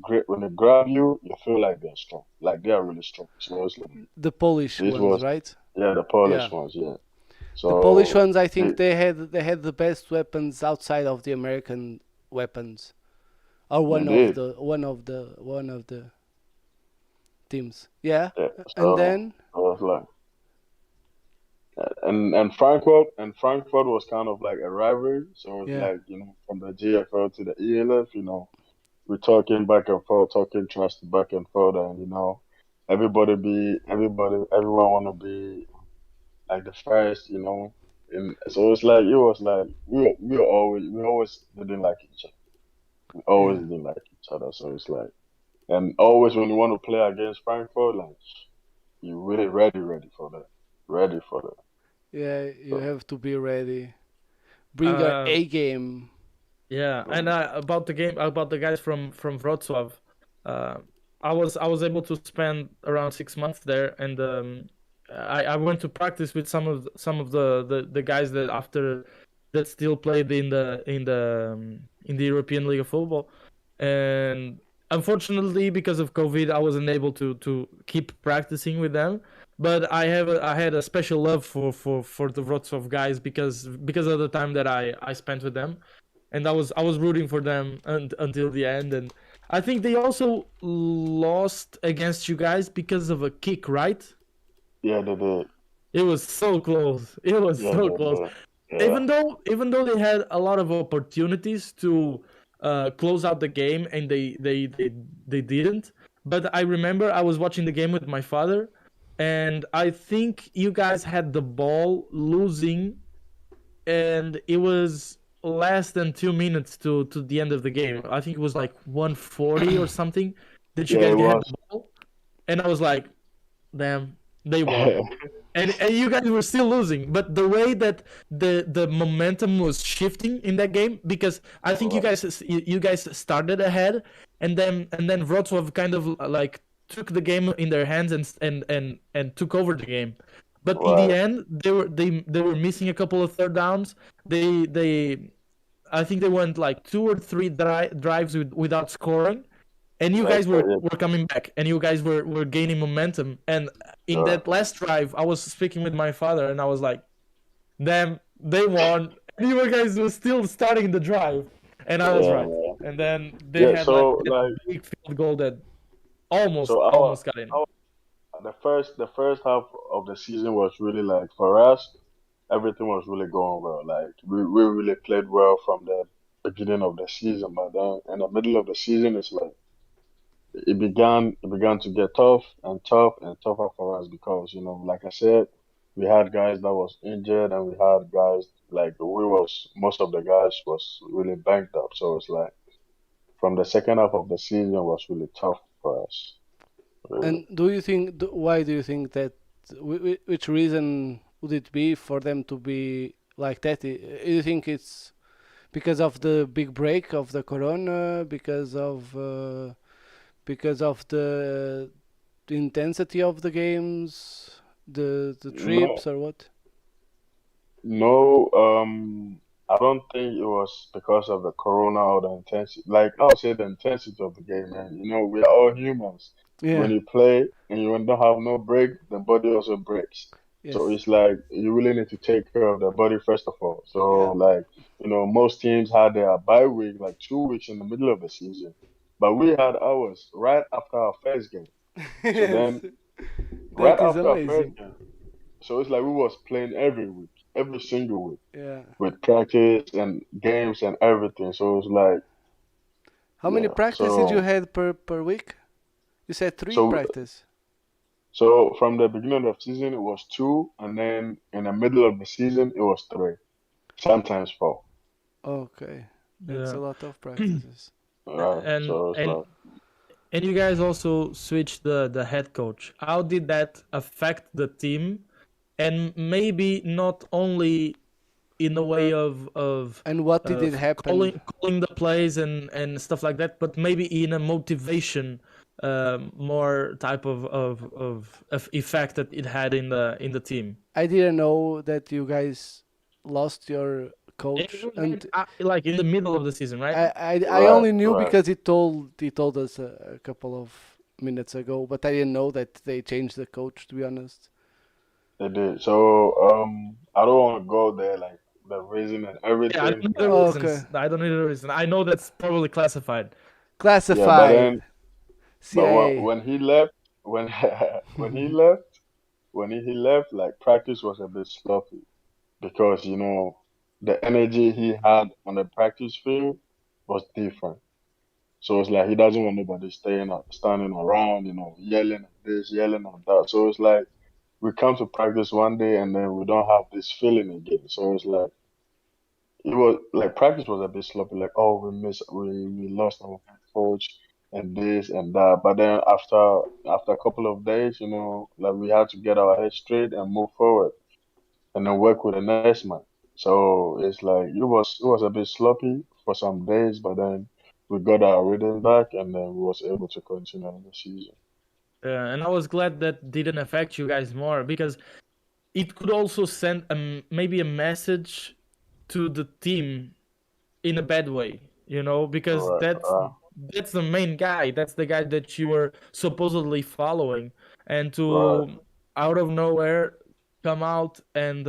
Speaker 2: grab you, you feel like they're strong, like they are really strong. So it's like
Speaker 1: The Polish
Speaker 2: this
Speaker 1: ones,
Speaker 2: was
Speaker 1: right?
Speaker 2: yeah the
Speaker 1: Yeah.
Speaker 2: Polish ones, yeah.
Speaker 1: The Polish
Speaker 2: So
Speaker 1: ones, I
Speaker 2: they
Speaker 1: think they had the best weapons outside of the American weapons, or
Speaker 2: they did,
Speaker 1: one of the teams. Yeah.
Speaker 2: yeah.
Speaker 1: And then
Speaker 2: So it's like. And Frankfurt was kind of like a rivalry. So it's
Speaker 1: yeah.
Speaker 2: like, from the GFL to the ELF, we're talking back and forth, talking trash back and forth, and everyone want to be like the first, And so it's like it was like we always didn't like each other. We always
Speaker 1: Yeah.
Speaker 2: didn't like each other. So it's like, and always when you want to play against Frankfurt, like you really ready for that, ready for that.
Speaker 1: Yeah, you
Speaker 2: So
Speaker 1: have to be ready. Bring your
Speaker 3: Um,
Speaker 1: A game.
Speaker 3: yeah, and
Speaker 2: um,
Speaker 3: about the game, about the guys from Wrocław, uh, I was able to spend around 6 months there, and I went to practice with some of the guys that still played in the European League of Football, and unfortunately because of COVID I wasn't able to keep practicing with them. But I had a special love for the Wrocław guys because of the time that I spent with them, and I was rooting for them until the end. And I think they also lost against you guys because of a kick, right?
Speaker 2: yeah, they did.
Speaker 3: It was so close. It was
Speaker 2: Yeah,
Speaker 3: so
Speaker 2: they
Speaker 3: close.
Speaker 2: did. Yeah,
Speaker 3: Even though they had a lot of opportunities to close out the game, and they didn't. But I remember I was watching the game with my father, and I think you guys had the ball losing, and it was less than 2 minutes to the end of the game. I think it was like 140 or something that you
Speaker 2: yeah,
Speaker 3: guys
Speaker 2: it
Speaker 3: had
Speaker 2: was.
Speaker 3: the ball, and I was like, damn, they won. And you guys were still losing, but the way that the momentum was shifting in that game, because I think you
Speaker 2: Right,
Speaker 3: guys started ahead, and then Wrocław kind of like took the game in their hands and took over the game. But in the
Speaker 2: right.
Speaker 3: end, they were missing a couple of third downs. They I think they went like 2 or 3 drives without scoring, and you
Speaker 2: That's
Speaker 3: guys were,
Speaker 2: it.
Speaker 3: were coming back, and you guys were gaining momentum. And in
Speaker 2: Sure.
Speaker 3: that last drive I was speaking with my father, and I was like, damn, they won, and you guys were still starting the drive. And I was right.
Speaker 2: Yeah,
Speaker 3: And then they
Speaker 2: yeah.
Speaker 3: had like
Speaker 2: So
Speaker 3: that
Speaker 2: like,
Speaker 3: big field goal that almost
Speaker 2: so
Speaker 3: almost got in.
Speaker 2: our the first half of the season was really like for us, everything was really going well. Like we really played well from the beginning of the season, but then in the middle of the season, it's like it began to get tough and tough and tougher for us because like I said, we had guys that was injured and we had guys like we was most of the guys was really banged up. So it's like from the second half of the season was really tough for us. Really.
Speaker 1: And do you think why do you think that? Which reason would it be for them to be like that? Do you think it's because of the big break of the corona, because of the intensity of the games, the
Speaker 2: No,
Speaker 1: trips, or what?
Speaker 2: no, I don't think it was because of the corona or the intensity. Like I would say, the intensity of the game, man. We are all humans. When
Speaker 1: Yeah.
Speaker 2: you play and you don't have no break, the body also breaks. So
Speaker 1: Yes.
Speaker 2: it's like you really need to take care of the body first of all. So
Speaker 1: Yeah.
Speaker 2: like, most teams had their bye week, like 2 weeks in the middle of the season, but we had ours right after our first game. So
Speaker 1: Yes.
Speaker 2: then right
Speaker 1: That is
Speaker 2: after our first
Speaker 1: amazing.
Speaker 2: game, so it's like we was playing every week, every single week
Speaker 1: Yeah.
Speaker 2: with practice and games and everything. So it's like,
Speaker 1: How many
Speaker 2: yeah.
Speaker 1: practices you
Speaker 2: So
Speaker 1: had per week? You said three
Speaker 2: so
Speaker 1: practice.
Speaker 2: so from the beginning of the season it was two, and then in the middle of the season it was three, sometimes four.
Speaker 1: Okay. That's
Speaker 3: Yeah.
Speaker 1: a lot of practices.
Speaker 3: and
Speaker 2: So it's
Speaker 3: and
Speaker 2: like,
Speaker 3: and you guys also switched the head coach. How did that affect the team? And maybe not only in the way of
Speaker 1: And what did it happen?
Speaker 3: calling the plays and stuff like that, but maybe in a motivation more type of effect that it had in the team.
Speaker 1: I didn't know that you guys lost your
Speaker 3: And
Speaker 1: coach,
Speaker 3: it was
Speaker 1: and
Speaker 3: like in the middle of the season, right?
Speaker 1: I
Speaker 2: Right,
Speaker 1: only knew
Speaker 2: right.
Speaker 1: because he told us a couple of minutes ago, but I didn't know that they changed the coach. To be honest,
Speaker 2: They did. So I don't want to go there like the reason and
Speaker 3: Yeah, I don't
Speaker 2: everything.
Speaker 3: need the
Speaker 2: Like
Speaker 1: okay,
Speaker 3: reasons. I don't need the reason. I know that's probably classified.
Speaker 2: yeah, but
Speaker 1: classified
Speaker 2: then
Speaker 1: CIA.
Speaker 2: when he left, when when he left, he left, like practice was a bit sloppy because the energy he had on the practice field was different. So it's like he doesn't want nobody standing around, yelling at this, yelling at that. So it's like we come to practice one day and then we don't have this feeling again. So it's like it was like practice was a bit sloppy, like oh we lost our head coach and this and that. But then after a couple of days, like we had to get our head straight and move forward and then work with the next man. So it's like it was a bit sloppy for some days, but then we got our rhythm back and then we was able to continue in the season.
Speaker 3: And I was glad that didn't affect you guys more because it could also send maybe a message to the team in a bad way, because
Speaker 2: Right,
Speaker 3: that's the main guy. That's the guy that you were supposedly following, and
Speaker 2: right,
Speaker 3: to out of nowhere come out and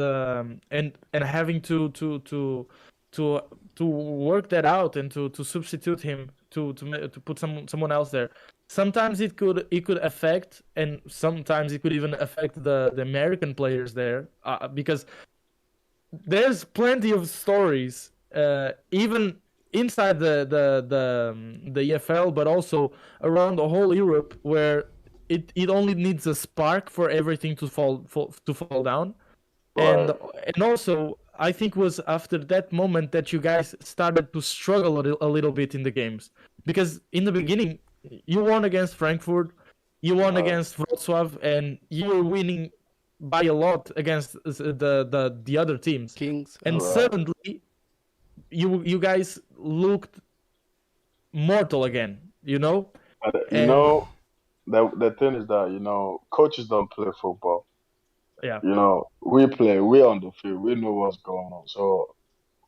Speaker 3: having to to work that out and to substitute him to put someone else there. Sometimes it could affect, and sometimes it could even affect the American players there, because there's plenty of stories, even inside the EFL, but also around the whole Europe, where it only needs a spark for everything to fall down, and
Speaker 2: right.
Speaker 3: and also I think was after that moment that you guys started to struggle a little bit in the games, because in the beginning you won against Frankfurt, you won
Speaker 2: Right.
Speaker 3: against Wrocław, and you were winning by a lot against the other teams,
Speaker 1: Kings.
Speaker 3: and
Speaker 2: Right.
Speaker 3: suddenly you guys looked mortal again,
Speaker 2: And
Speaker 3: and
Speaker 2: the thing is that coaches don't play football.
Speaker 3: yeah,
Speaker 2: We play. We're on the field. We know what's going on. So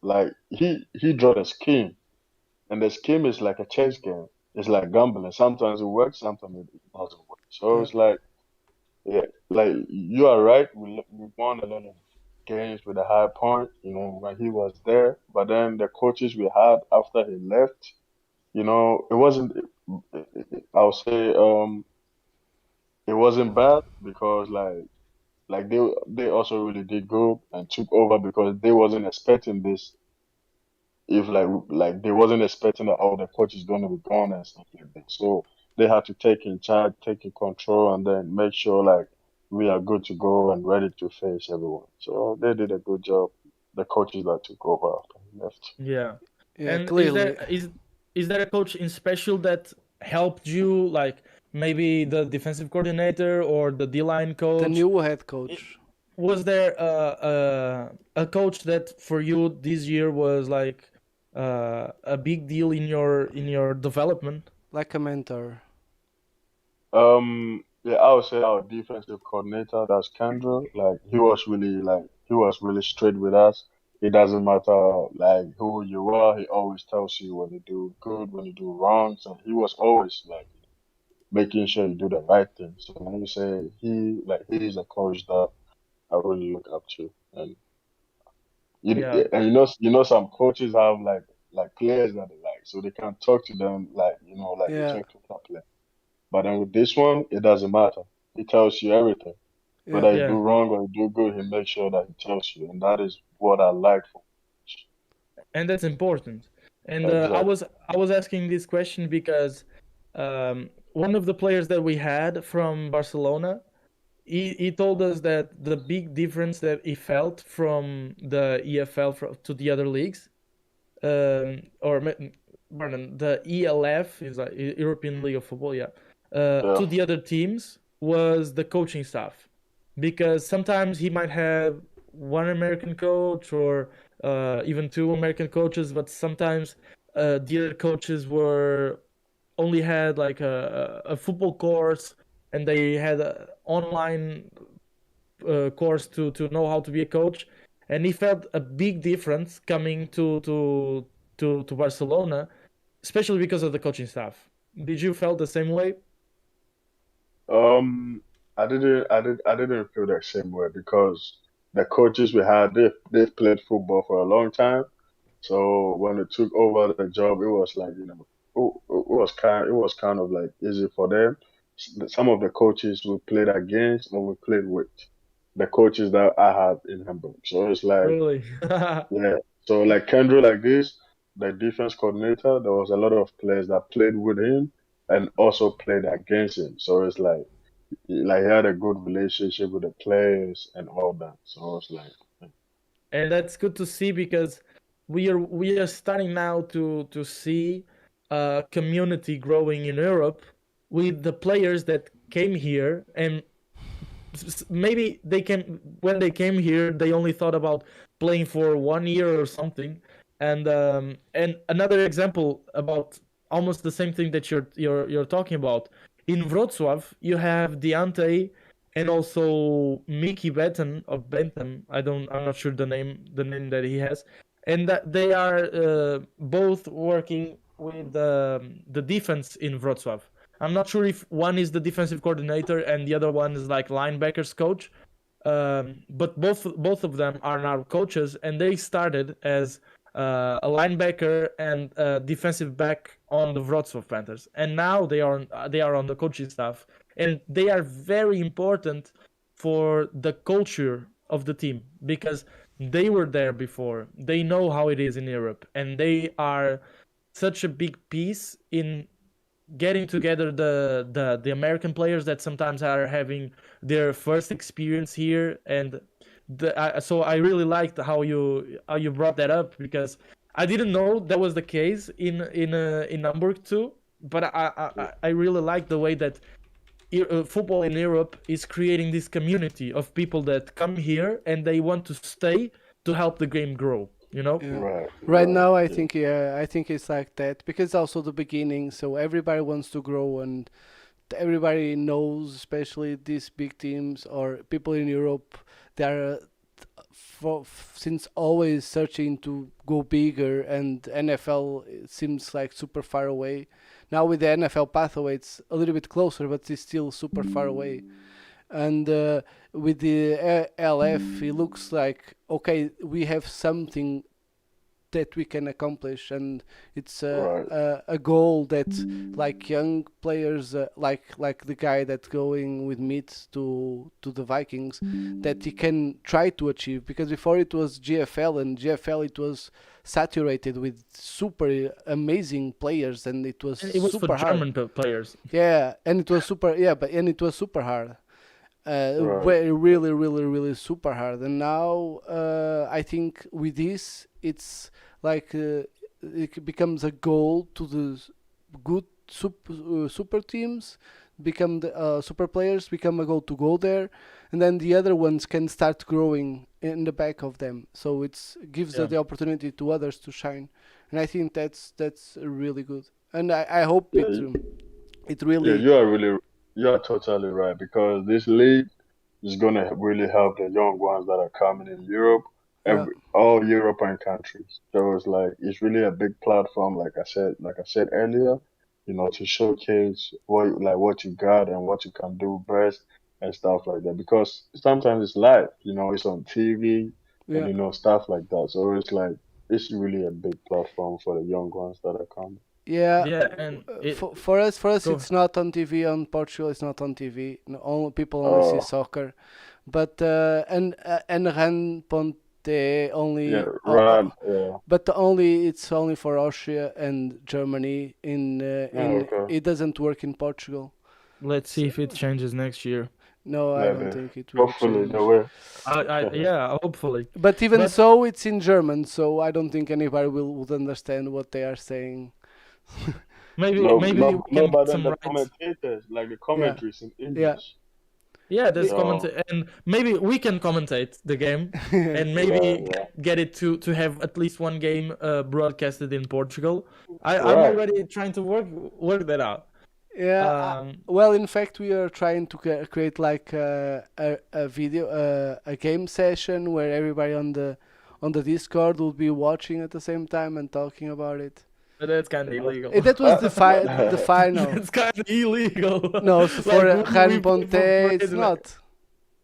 Speaker 2: like he drew the scheme, and the scheme is like a chess game. It's like gambling. Sometimes it works, sometimes it doesn't work. So
Speaker 1: Yeah.
Speaker 2: it's like yeah, like you are right. We won a lot of games with a high point. When he was there, but then the coaches we had after he left, it wasn't. I'll say it wasn't bad because like they also really did good and took over because they wasn't expecting this. If like they wasn't expecting that all the coach is gonna be gone and stuff like that. So they had to take in charge, take in control, and then make sure like we are good to go and ready to face everyone. So they did a good job. The coaches that took over after he left.
Speaker 3: yeah.
Speaker 1: Yeah.
Speaker 3: And is
Speaker 1: Clearly,
Speaker 3: there is there a coach in special that helped you, like maybe the defensive coordinator or the D-line
Speaker 1: the
Speaker 3: coach?
Speaker 1: new head
Speaker 3: I-
Speaker 1: coach,
Speaker 3: Was there a coach that for you this year was like a big deal in your development?
Speaker 1: like a mentor.
Speaker 2: Yeah, I would say our defensive coordinator, that's Kendra. He was really straight with us. It doesn't matter like who you are. He always tells you when you do good, when you do wrong. So he was always like making sure you do the right thing. So when you say he is a coach that I really look up to, and
Speaker 3: Yeah,
Speaker 2: some coaches have like players that they like, so they can talk to them like you
Speaker 1: Yeah.
Speaker 2: talk to a player. But then with this one, it doesn't matter. He tells you everything.
Speaker 1: Yeah.
Speaker 2: Whether you
Speaker 3: yeah,
Speaker 2: do wrong or you do good, he makes sure that he tells you, and that is what I like for.
Speaker 3: and that's important. And I
Speaker 2: Exactly.
Speaker 3: was I was asking this question because one of the players that we had from Barcelona, he told us that the big difference that he felt from the EFL to the other leagues, pardon, the ELF is like European League of Football, yeah,
Speaker 2: Yeah.
Speaker 3: to the other teams was the coaching staff, because sometimes he might have one American coach or even two American coaches, but sometimes the other coaches were only had like a football course, and they had an online course to know how to be a coach, and he felt a big difference coming to Barcelona, especially because of the coaching staff. Did you felt the same way?
Speaker 2: Um, I didn't feel that same way because the coaches we had, they've played football for a long time. So when they took over the job, it was like, it was kind of like easy for them. Some of the coaches we played against and we played with the coaches that I had in Hamburg. So it's like,
Speaker 3: Really?
Speaker 2: yeah. So like Kendra, like this, the defense coordinator, there was a lot of players that played with him and also played against him. So it's like he had a good relationship with the players and all that. So it's like,
Speaker 3: And that's good to see because we are starting now to see a community growing in Europe with the players that came here, and maybe they came when they came here they only thought about playing for 1 year or something. And another example about almost the same thing that you're talking about, in Wrocław you have Deante and also Mickey Benton of Bentham. I'm not sure the name that he has, and that they are both working with the defense in Wrocław. I'm not sure if one is the defensive coordinator and the other one is like linebackers coach. But both of them are now coaches, and they started as a linebacker and a defensive back on the Wrocław Panthers, and now they are on the coaching staff, and they are very important for the culture of the team because they were there before. They know how it is in Europe, and they are such a big piece in getting together the American players that sometimes are having their first experience here. And so I really liked how you brought that up because I didn't know that was the case in Hamburg too. But I really like the way that football in Europe is creating this community of people that come here and they want to stay to help the game grow. You know?
Speaker 1: Yeah.
Speaker 2: right,
Speaker 1: Right
Speaker 2: right,
Speaker 1: now, I
Speaker 2: yeah,
Speaker 1: think I think it's like that because also the beginning, so everybody wants to grow and everybody knows, especially these big teams or people in Europe, they are since always searching to go bigger, and NFL seems like super far away. Now with the NFL pathway, it's a little bit closer, but it's still super far away. And with the LF, it looks like okay, we have something that we can accomplish, and it's
Speaker 2: right,
Speaker 1: a goal that like young players like the guy that's going with Meat to the Vikings, that he can try to achieve, because before it was GFL, and GFL it was saturated with super amazing players, and it was
Speaker 3: And it was for
Speaker 1: super hard.
Speaker 3: German players.
Speaker 1: Yeah, and it was super, yeah, but and it was super hard,
Speaker 2: right.
Speaker 1: really, really, really super hard. And now I think with this, it's like it becomes a goal to the good super teams, become the super players, become a goal to go there, and then the other ones can start growing in the back of them. So it's gives
Speaker 3: Yeah.
Speaker 1: the opportunity to others to shine, and I think that's really good. And I hope
Speaker 2: Yeah,
Speaker 1: it
Speaker 2: yeah,
Speaker 1: really,
Speaker 2: you are totally right because this league is gonna really help the young ones that are coming in Europe,
Speaker 1: yeah,
Speaker 2: all European countries. So it's like it's really a big platform, like I said earlier, to showcase what you got and what you can do best and stuff like that. Because sometimes it's live, it's on TV and
Speaker 1: yeah.
Speaker 2: stuff like that. So it's like it's really a big platform for the young ones that are coming.
Speaker 1: Yeah,
Speaker 3: Yeah, and
Speaker 1: for us,
Speaker 3: go.
Speaker 1: it's not on TV. On Portugal, it's not on TV. No, only people only see
Speaker 2: Oh,
Speaker 1: soccer, but and RAN Ponte
Speaker 2: yeah,
Speaker 1: only,
Speaker 2: right, yeah.
Speaker 1: but only it's only for Austria and Germany.
Speaker 2: Yeah,
Speaker 1: In
Speaker 2: okay.
Speaker 1: it doesn't work in Portugal.
Speaker 3: Let's see
Speaker 1: So,
Speaker 3: if it changes next year.
Speaker 1: no, I don't
Speaker 2: Maybe.
Speaker 1: think it will
Speaker 2: Hopefully they
Speaker 1: change.
Speaker 2: will.
Speaker 3: Yeah, hopefully.
Speaker 1: But even
Speaker 3: But
Speaker 1: so, it's in German, so I don't think anybody will would understand what they are saying.
Speaker 3: maybe
Speaker 2: No,
Speaker 3: maybe
Speaker 2: no,
Speaker 3: we
Speaker 2: no,
Speaker 3: can
Speaker 2: but
Speaker 3: get
Speaker 2: then
Speaker 3: some
Speaker 2: the
Speaker 3: rights.
Speaker 2: commentators, like the
Speaker 1: Yeah,
Speaker 2: commentaries in
Speaker 1: yeah.
Speaker 2: English.
Speaker 3: Yeah, there's
Speaker 2: So
Speaker 3: and maybe we can commentate the game, and maybe
Speaker 2: yeah,
Speaker 3: get it to have at least one game broadcasted in Portugal. I'm
Speaker 2: right.
Speaker 3: already trying to work that out.
Speaker 1: Yeah.
Speaker 3: Um,
Speaker 1: Well, in fact, we are trying to create like a video, a game session where everybody on the Discord will be watching at the same time and talking about it.
Speaker 3: but that's kind of illegal.
Speaker 1: That was the final.
Speaker 3: It's kind of illegal.
Speaker 1: No, so for
Speaker 3: Like,
Speaker 1: Run
Speaker 3: we play
Speaker 1: Ponte,
Speaker 3: for free,
Speaker 1: it's not.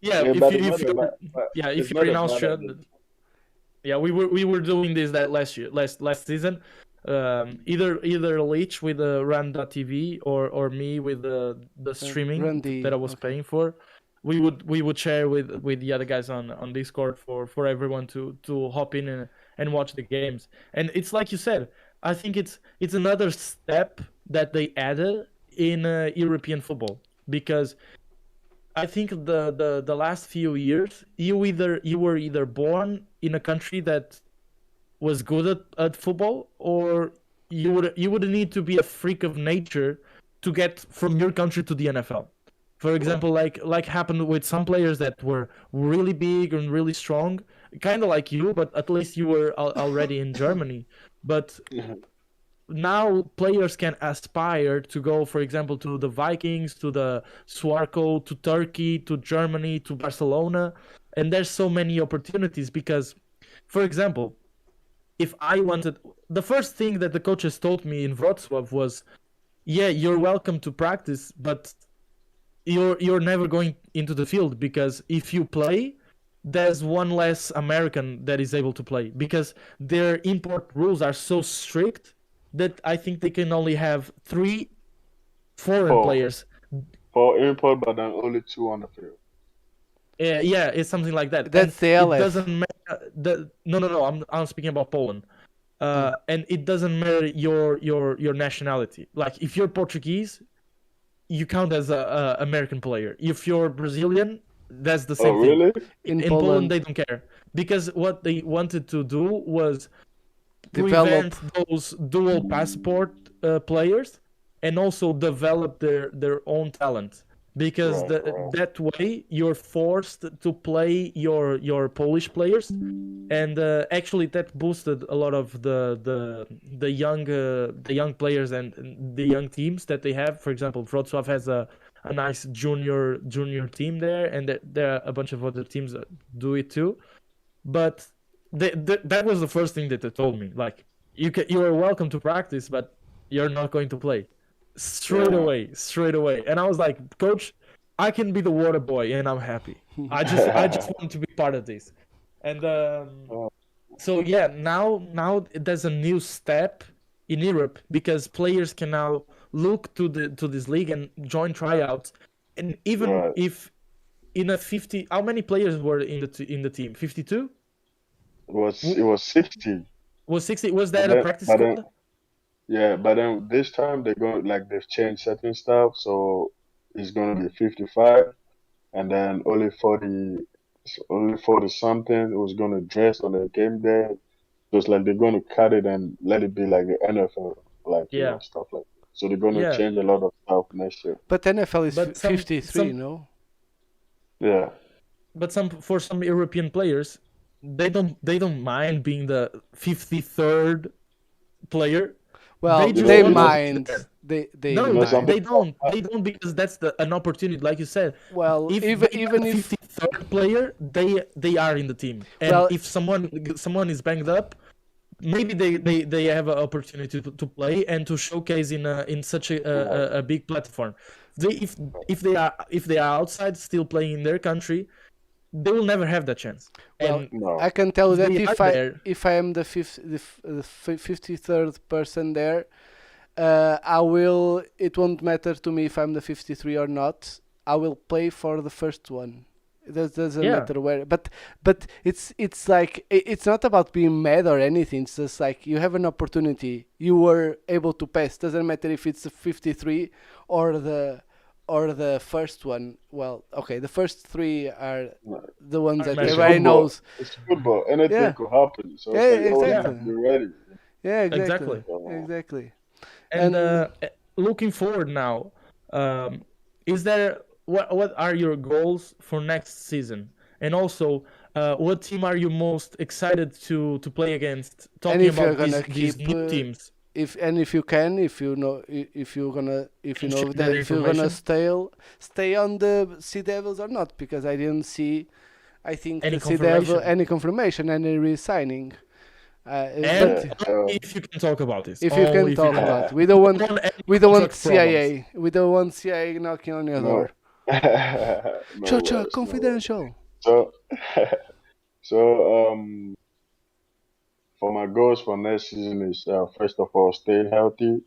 Speaker 3: Yeah,
Speaker 2: Yeah,
Speaker 3: if
Speaker 2: but
Speaker 3: you
Speaker 2: it's
Speaker 3: if
Speaker 2: not
Speaker 3: you
Speaker 2: about,
Speaker 3: yeah if
Speaker 2: it's
Speaker 3: you're
Speaker 2: not
Speaker 3: in
Speaker 2: about
Speaker 3: Austria,
Speaker 2: it.
Speaker 3: yeah, we were doing this that last season. Either Leach with the Ran.tv or me with the streaming
Speaker 1: Randy,
Speaker 3: that I was
Speaker 1: okay.
Speaker 3: paying for. We would share with the other guys on Discord for everyone to hop in and watch the games. And it's like you said, I think it's another step that they added in European football, because I think the last few years you were either born in a country that was good at football, or you would need to be a freak of nature to get from your country to the NFL. For example, like happened with some players that were really big and really strong, kind of like you, but at least you were already in Germany. But now players can aspire to go, for example, to the Vikings, to the Swarco, to Turkey, to Germany, to Barcelona, and there's so many opportunities because, for example, if I wanted, the first thing that the coaches told me in Wrocław was, yeah, you're welcome to practice, but you're never going into the field, because if you play, there's one less American that is able to play, because their import rules are so strict that I think they can only have 3 foreign
Speaker 2: For
Speaker 3: players.
Speaker 2: for import, but then only 2 on the field.
Speaker 3: Yeah, it's something like that.
Speaker 1: That's the
Speaker 3: It
Speaker 1: LF.
Speaker 3: doesn't matter. No. I'm speaking about Poland. And it doesn't matter your nationality. Like if you're Portuguese, you count as a American player. If you're Brazilian, that's the
Speaker 2: Oh,
Speaker 3: same thing.
Speaker 2: really?
Speaker 1: In
Speaker 3: In Poland, they don't care, because what they wanted to do was
Speaker 1: Develop.
Speaker 3: prevent those dual passport players, and also develop their own talent, because
Speaker 2: Right.
Speaker 3: that way you're forced to play your Polish players, and actually that boosted a lot of the young players and the young teams that they have. For example, Wrocław has a nice junior team there, and there are a bunch of other teams that do it too. But that was the first thing that they told me. Like, you are welcome to practice, but you're not going to play. Straight
Speaker 2: Yeah.
Speaker 3: away. And I was like, Coach, I can be the water boy, and I'm happy. I just want to be part of this. And so yeah, now there's a new step in Europe, because players can now look to this league and join tryouts. And even
Speaker 2: Right.
Speaker 3: if in a 50, how many players were in the team? 52?
Speaker 2: It was 60,
Speaker 3: Was 60? Was
Speaker 2: but
Speaker 3: that a practice
Speaker 2: but then
Speaker 3: squad?
Speaker 2: yeah, but then this time they're going, like, they've changed certain stuff, so it's gonna be 55, and then only 40 something it was gonna dress on the game day. Just like they're gonna cut it and let it be like the NFL, like,
Speaker 3: Yeah,
Speaker 2: stuff like that. So they're gonna
Speaker 3: yeah.
Speaker 2: change a lot of stuff next year.
Speaker 1: But NFL is
Speaker 3: But
Speaker 1: 53, no?
Speaker 2: Yeah.
Speaker 3: for some European players, they don't mind being the 53rd player.
Speaker 1: Well,
Speaker 3: They just
Speaker 1: they
Speaker 3: want to be
Speaker 1: mind.
Speaker 3: there.
Speaker 1: They
Speaker 3: No,
Speaker 2: No, some
Speaker 1: mind.
Speaker 2: people.
Speaker 3: they don't, because that's an opportunity, like you said.
Speaker 1: Well,
Speaker 3: If
Speaker 1: even
Speaker 3: they
Speaker 1: even
Speaker 3: are
Speaker 1: if
Speaker 3: 53rd player, they are in the team. And
Speaker 1: Well-
Speaker 3: if someone is banged up, maybe they have an opportunity to play and to showcase in such a big platform. If they are outside still playing in their country, they will never have that chance.
Speaker 1: Well,
Speaker 3: And
Speaker 2: No.
Speaker 1: I can tell you that
Speaker 3: they
Speaker 1: if
Speaker 3: are
Speaker 1: I
Speaker 3: there.
Speaker 1: if I am the 53rd person there, I will. It won't matter to me if I'm the 53 or not. I will play for the first one. It doesn't
Speaker 3: Yeah.
Speaker 1: matter where. But it's like it's not about being mad or anything. It's just like you have an opportunity. You were able to pass. Doesn't matter if it's the 53 or the first one. Well, okay, the first 3 are
Speaker 2: No.
Speaker 1: the ones
Speaker 3: Are
Speaker 1: that
Speaker 3: It's
Speaker 1: everybody
Speaker 2: football.
Speaker 1: knows.
Speaker 2: It's football. Anything
Speaker 1: Yeah.
Speaker 2: could happen. So
Speaker 1: Yeah,
Speaker 2: it's like, oh,
Speaker 1: exactly.
Speaker 2: you're ready.
Speaker 1: Yeah, exactly.
Speaker 3: Exactly.
Speaker 1: Exactly.
Speaker 3: And
Speaker 1: And-
Speaker 3: looking forward now, is there what are your goals for next season? And also, what team are you most excited to play against?
Speaker 1: And
Speaker 3: Talking
Speaker 1: if you're
Speaker 3: about
Speaker 1: gonna
Speaker 3: these
Speaker 1: keep,
Speaker 3: new teams.
Speaker 1: if you can, if you know, if you're gonna, if you
Speaker 3: Can
Speaker 1: know
Speaker 3: share that
Speaker 1: that if you're gonna
Speaker 3: information.
Speaker 1: stay on the Sea Devils or not, because I didn't see. I think
Speaker 3: Any
Speaker 1: the Sea Devil
Speaker 3: confirmation?
Speaker 1: any confirmation, any re-signing.
Speaker 3: And
Speaker 1: But
Speaker 2: Yeah.
Speaker 3: only if you can talk about this.
Speaker 1: if you can
Speaker 3: Only if you
Speaker 1: talk
Speaker 3: can talk.
Speaker 1: about,
Speaker 3: I don't want any
Speaker 1: we don't want
Speaker 3: contract problems.
Speaker 1: CIA, we don't want CIA knocking on your door.
Speaker 2: no, no
Speaker 1: Cha
Speaker 2: worries, no worries.
Speaker 1: confidential.
Speaker 2: So, so for my goals for next season is first of all staying healthy,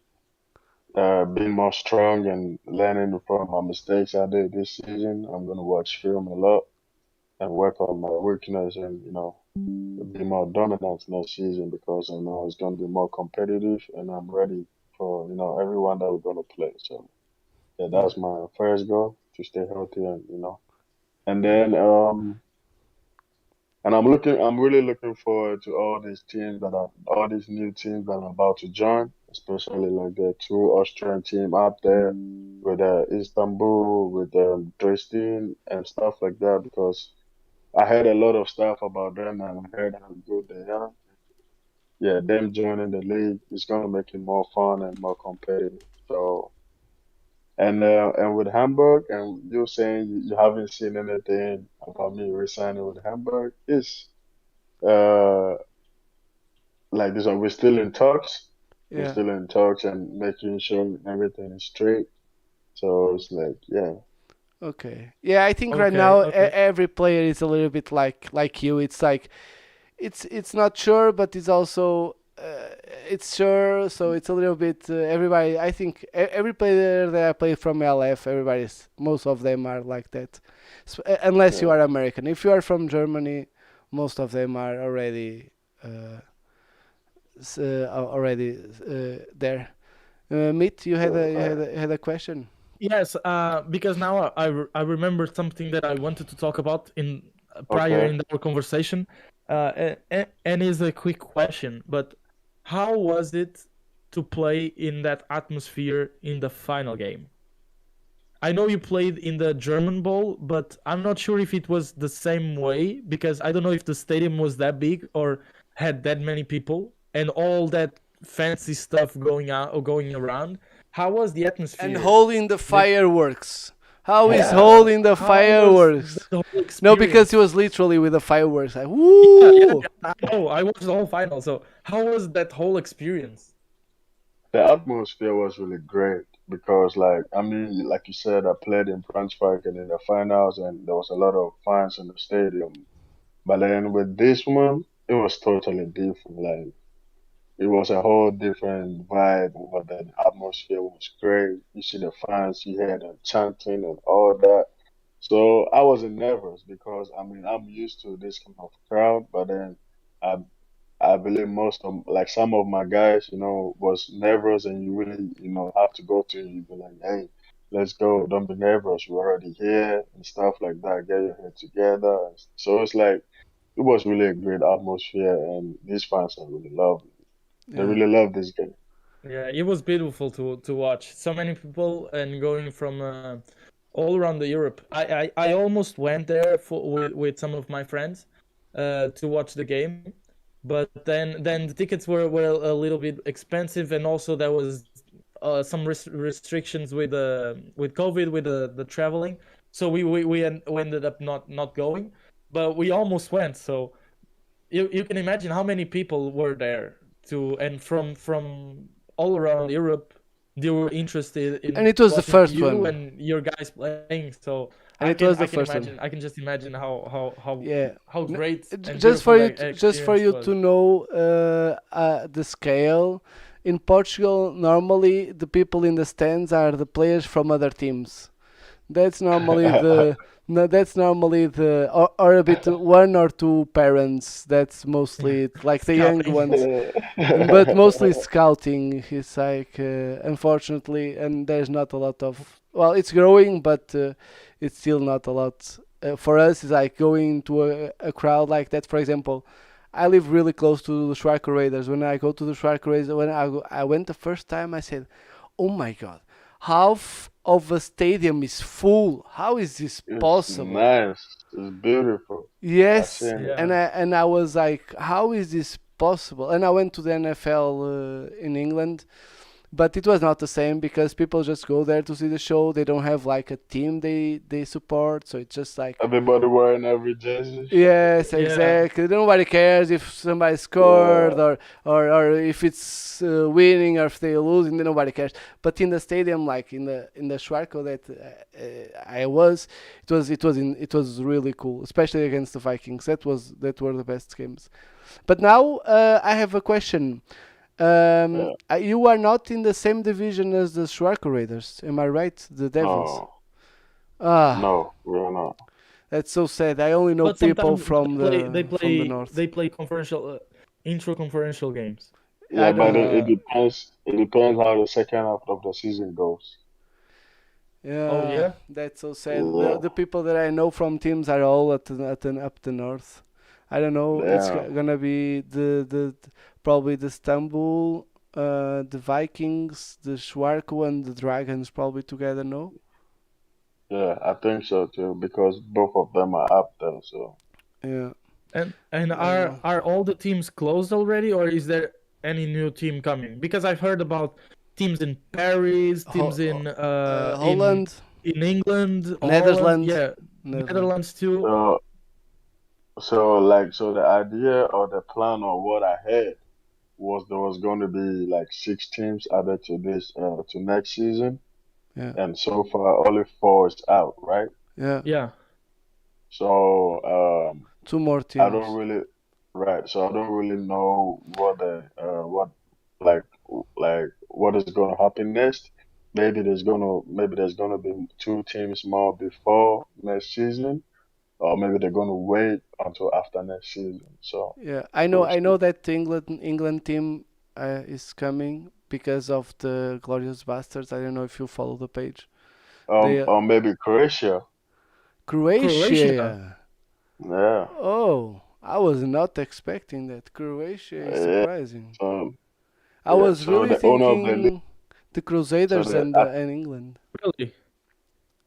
Speaker 2: being more strong, and learning from my mistakes I did this season. I'm gonna watch film a lot and work on my weakness, and be more dominant next season because I know it's gonna be more competitive, and I'm ready for everyone that we're gonna play. So yeah,
Speaker 1: Yeah,
Speaker 2: that's my first goal, to stay healthy, and and
Speaker 1: yeah,
Speaker 2: then and I'm really looking forward to all these new teams that are about to join, especially like the two Austrian team out there with Istanbul, with Dresden and stuff like that, because I heard a lot of stuff about them, and I heard how good they are. Yeah, them joining the league is gonna make it more fun and more competitive. So, and with Hamburg, and you're saying you haven't seen anything about me resigning with Hamburg, it's uh like this. We're still in talks. We're
Speaker 1: yeah.
Speaker 2: still in talks and making sure everything is straight. So it's like, yeah,
Speaker 1: Okay. Yeah, I think right
Speaker 3: Okay,
Speaker 1: now
Speaker 3: okay.
Speaker 1: every player is a little bit like you. It's like it's not sure, but it's also it's sure. So it's a little bit everybody. I think every player that I play from LF, most of them are like that. Unless you
Speaker 2: yeah.
Speaker 1: are American. If you are from Germany, most of them are already there. Meet, you had a question.
Speaker 3: Yes, because now I remember something that I wanted to talk about in prior
Speaker 2: Okay.
Speaker 3: in our conversation, and is a quick question. But how was it to play in that atmosphere in the final game? I know you played in the German Bowl, but I'm not sure if it was the same way because I don't know if the stadium was that big or had that many people and all that fancy stuff going out or going around. How was the
Speaker 1: And
Speaker 3: atmosphere?
Speaker 1: holding the
Speaker 3: Did
Speaker 1: fireworks. How is
Speaker 2: Yeah.
Speaker 1: holding the
Speaker 3: how was
Speaker 1: fireworks?
Speaker 3: the whole
Speaker 1: No, because he
Speaker 3: experience?
Speaker 1: was literally with the fireworks. Like,
Speaker 3: Yeah, yeah,
Speaker 1: woo!
Speaker 3: yeah. I know. I watched the whole final. So how was that whole experience?
Speaker 2: The atmosphere was really great because, like, I mean, like you said, I played in Brunswick and in the finals, and there was a lot of fans in the stadium. But then with this one, it was totally different. Like, it was a whole different vibe over there. The atmosphere was great. You see the fans, you hear them chanting and all that. So I wasn't nervous because, I mean, I'm used to this kind of crowd, but then. I I believe most of like some of my guys, was nervous, and you really, have to go to you be like, hey, let's go. Don't be nervous. We're already here and stuff like that. Get your head together. So it's like it was really a great atmosphere, and these fans are really lovely. They
Speaker 1: Yeah.
Speaker 2: really love this game.
Speaker 3: Yeah, it was beautiful to watch. So many people and going from all around the Europe. I almost went there with some of my friends to watch the game, but then the tickets were a little bit expensive, and also there was some restrictions with COVID with the traveling. So we ended up not going, but we almost went. So you can imagine how many people were there to and from all around Europe. They were interested
Speaker 1: And
Speaker 3: in
Speaker 1: it was the
Speaker 3: watching
Speaker 1: first
Speaker 3: you
Speaker 1: one.
Speaker 3: and your guys playing. So
Speaker 1: And it was the first one.
Speaker 3: I can just imagine
Speaker 1: Yeah.
Speaker 3: how great and
Speaker 1: Just for
Speaker 3: beautiful
Speaker 1: you,
Speaker 3: that
Speaker 1: just for
Speaker 3: experience
Speaker 1: you to
Speaker 3: was.
Speaker 1: know the scale. In Portugal, normally the people in the stands are the players from other teams. That's normally the no, that's normally the or a bit one or two parents. That's mostly it, like the young
Speaker 3: Scouting.
Speaker 1: ones, but mostly scouting. It's like unfortunately, and there's not a lot of. Well, it's growing, but it's still not a lot. For us, it's like going to a crowd like that. For example, I live really close to the Schwarker Raiders. When I go to the Schwarker Raiders, I went the first time, I said, "Oh my God." half of a stadium is full. How is this
Speaker 2: It's
Speaker 1: possible?
Speaker 2: nice. It's beautiful. I
Speaker 1: Yes,
Speaker 2: seen it.
Speaker 3: Yeah.
Speaker 1: and I was like, how is this possible? And I went to the NFL in England, but it was not the same because people just go there to see the show. They don't have like a team they support, so it's just like
Speaker 2: Everybody wearing every jersey.
Speaker 1: yes,
Speaker 3: Yeah.
Speaker 1: exactly. Nobody cares if somebody
Speaker 2: Yeah,
Speaker 1: scored or if it's winning or if they're losing. Nobody cares. But in the stadium, like in the Schwarko that I was, it was really cool, especially against the Vikings. That were the best games. But now I have a question.
Speaker 2: yeah.
Speaker 1: You are not in the same division as the Schwarko Raiders, am I right? The Devils.
Speaker 2: No,
Speaker 1: Ah,
Speaker 2: no, we're not.
Speaker 1: that's so sad. I only know
Speaker 3: But
Speaker 1: people
Speaker 3: sometimes
Speaker 1: from the north.
Speaker 3: they play conferential intra-conferential games.
Speaker 1: I
Speaker 2: Yeah, but
Speaker 1: don't.
Speaker 2: it depends. It depends how the second half of the season goes.
Speaker 3: Oh
Speaker 1: Yeah,
Speaker 3: yeah.
Speaker 1: that's so sad.
Speaker 2: Yeah,
Speaker 1: The people that I know from teams are all up the north. I don't know. It's
Speaker 2: yeah,
Speaker 1: gonna be probably the Istanbul, the Vikings, the Schwarko, and the Dragons probably together. No.
Speaker 2: yeah. I think so too because both of them are up there. So
Speaker 1: Yeah,
Speaker 3: And
Speaker 1: I don't know.
Speaker 3: are all the teams closed already, or is there any new team coming? Because I've heard about teams in Paris, teams
Speaker 1: Holland,
Speaker 3: in England, Holland,
Speaker 1: Netherlands,
Speaker 3: yeah,
Speaker 1: Netherlands.
Speaker 3: Netherlands too.
Speaker 2: so so the idea or the plan or what I had was there was going to be like 6 teams added to this to next season,
Speaker 1: Yeah,
Speaker 2: and so far only four is out, right?
Speaker 1: yeah.
Speaker 3: Yeah.
Speaker 2: So
Speaker 1: Two more
Speaker 2: I don't
Speaker 1: teams.
Speaker 2: really right. So I don't really know what the like what is going to happen next. Maybe there's gonna be 2 teams more before next season, or maybe they're gonna wait until after next season. So
Speaker 1: Yeah,
Speaker 2: we'll
Speaker 1: I
Speaker 2: see.
Speaker 1: know that the England team is coming because of the Glorious Bastards. I don't know if you follow the page. They
Speaker 2: Or maybe Croatia.
Speaker 3: Croatia.
Speaker 1: Croatia.
Speaker 2: Yeah,
Speaker 1: Oh, I was not expecting that. Croatia is
Speaker 2: yeah.
Speaker 1: surprising.
Speaker 2: So
Speaker 1: I
Speaker 2: yeah.
Speaker 1: was
Speaker 2: So
Speaker 1: really
Speaker 2: the owner of the league.
Speaker 1: thinking the
Speaker 2: So
Speaker 1: Crusaders
Speaker 2: the
Speaker 1: and England.
Speaker 3: Really?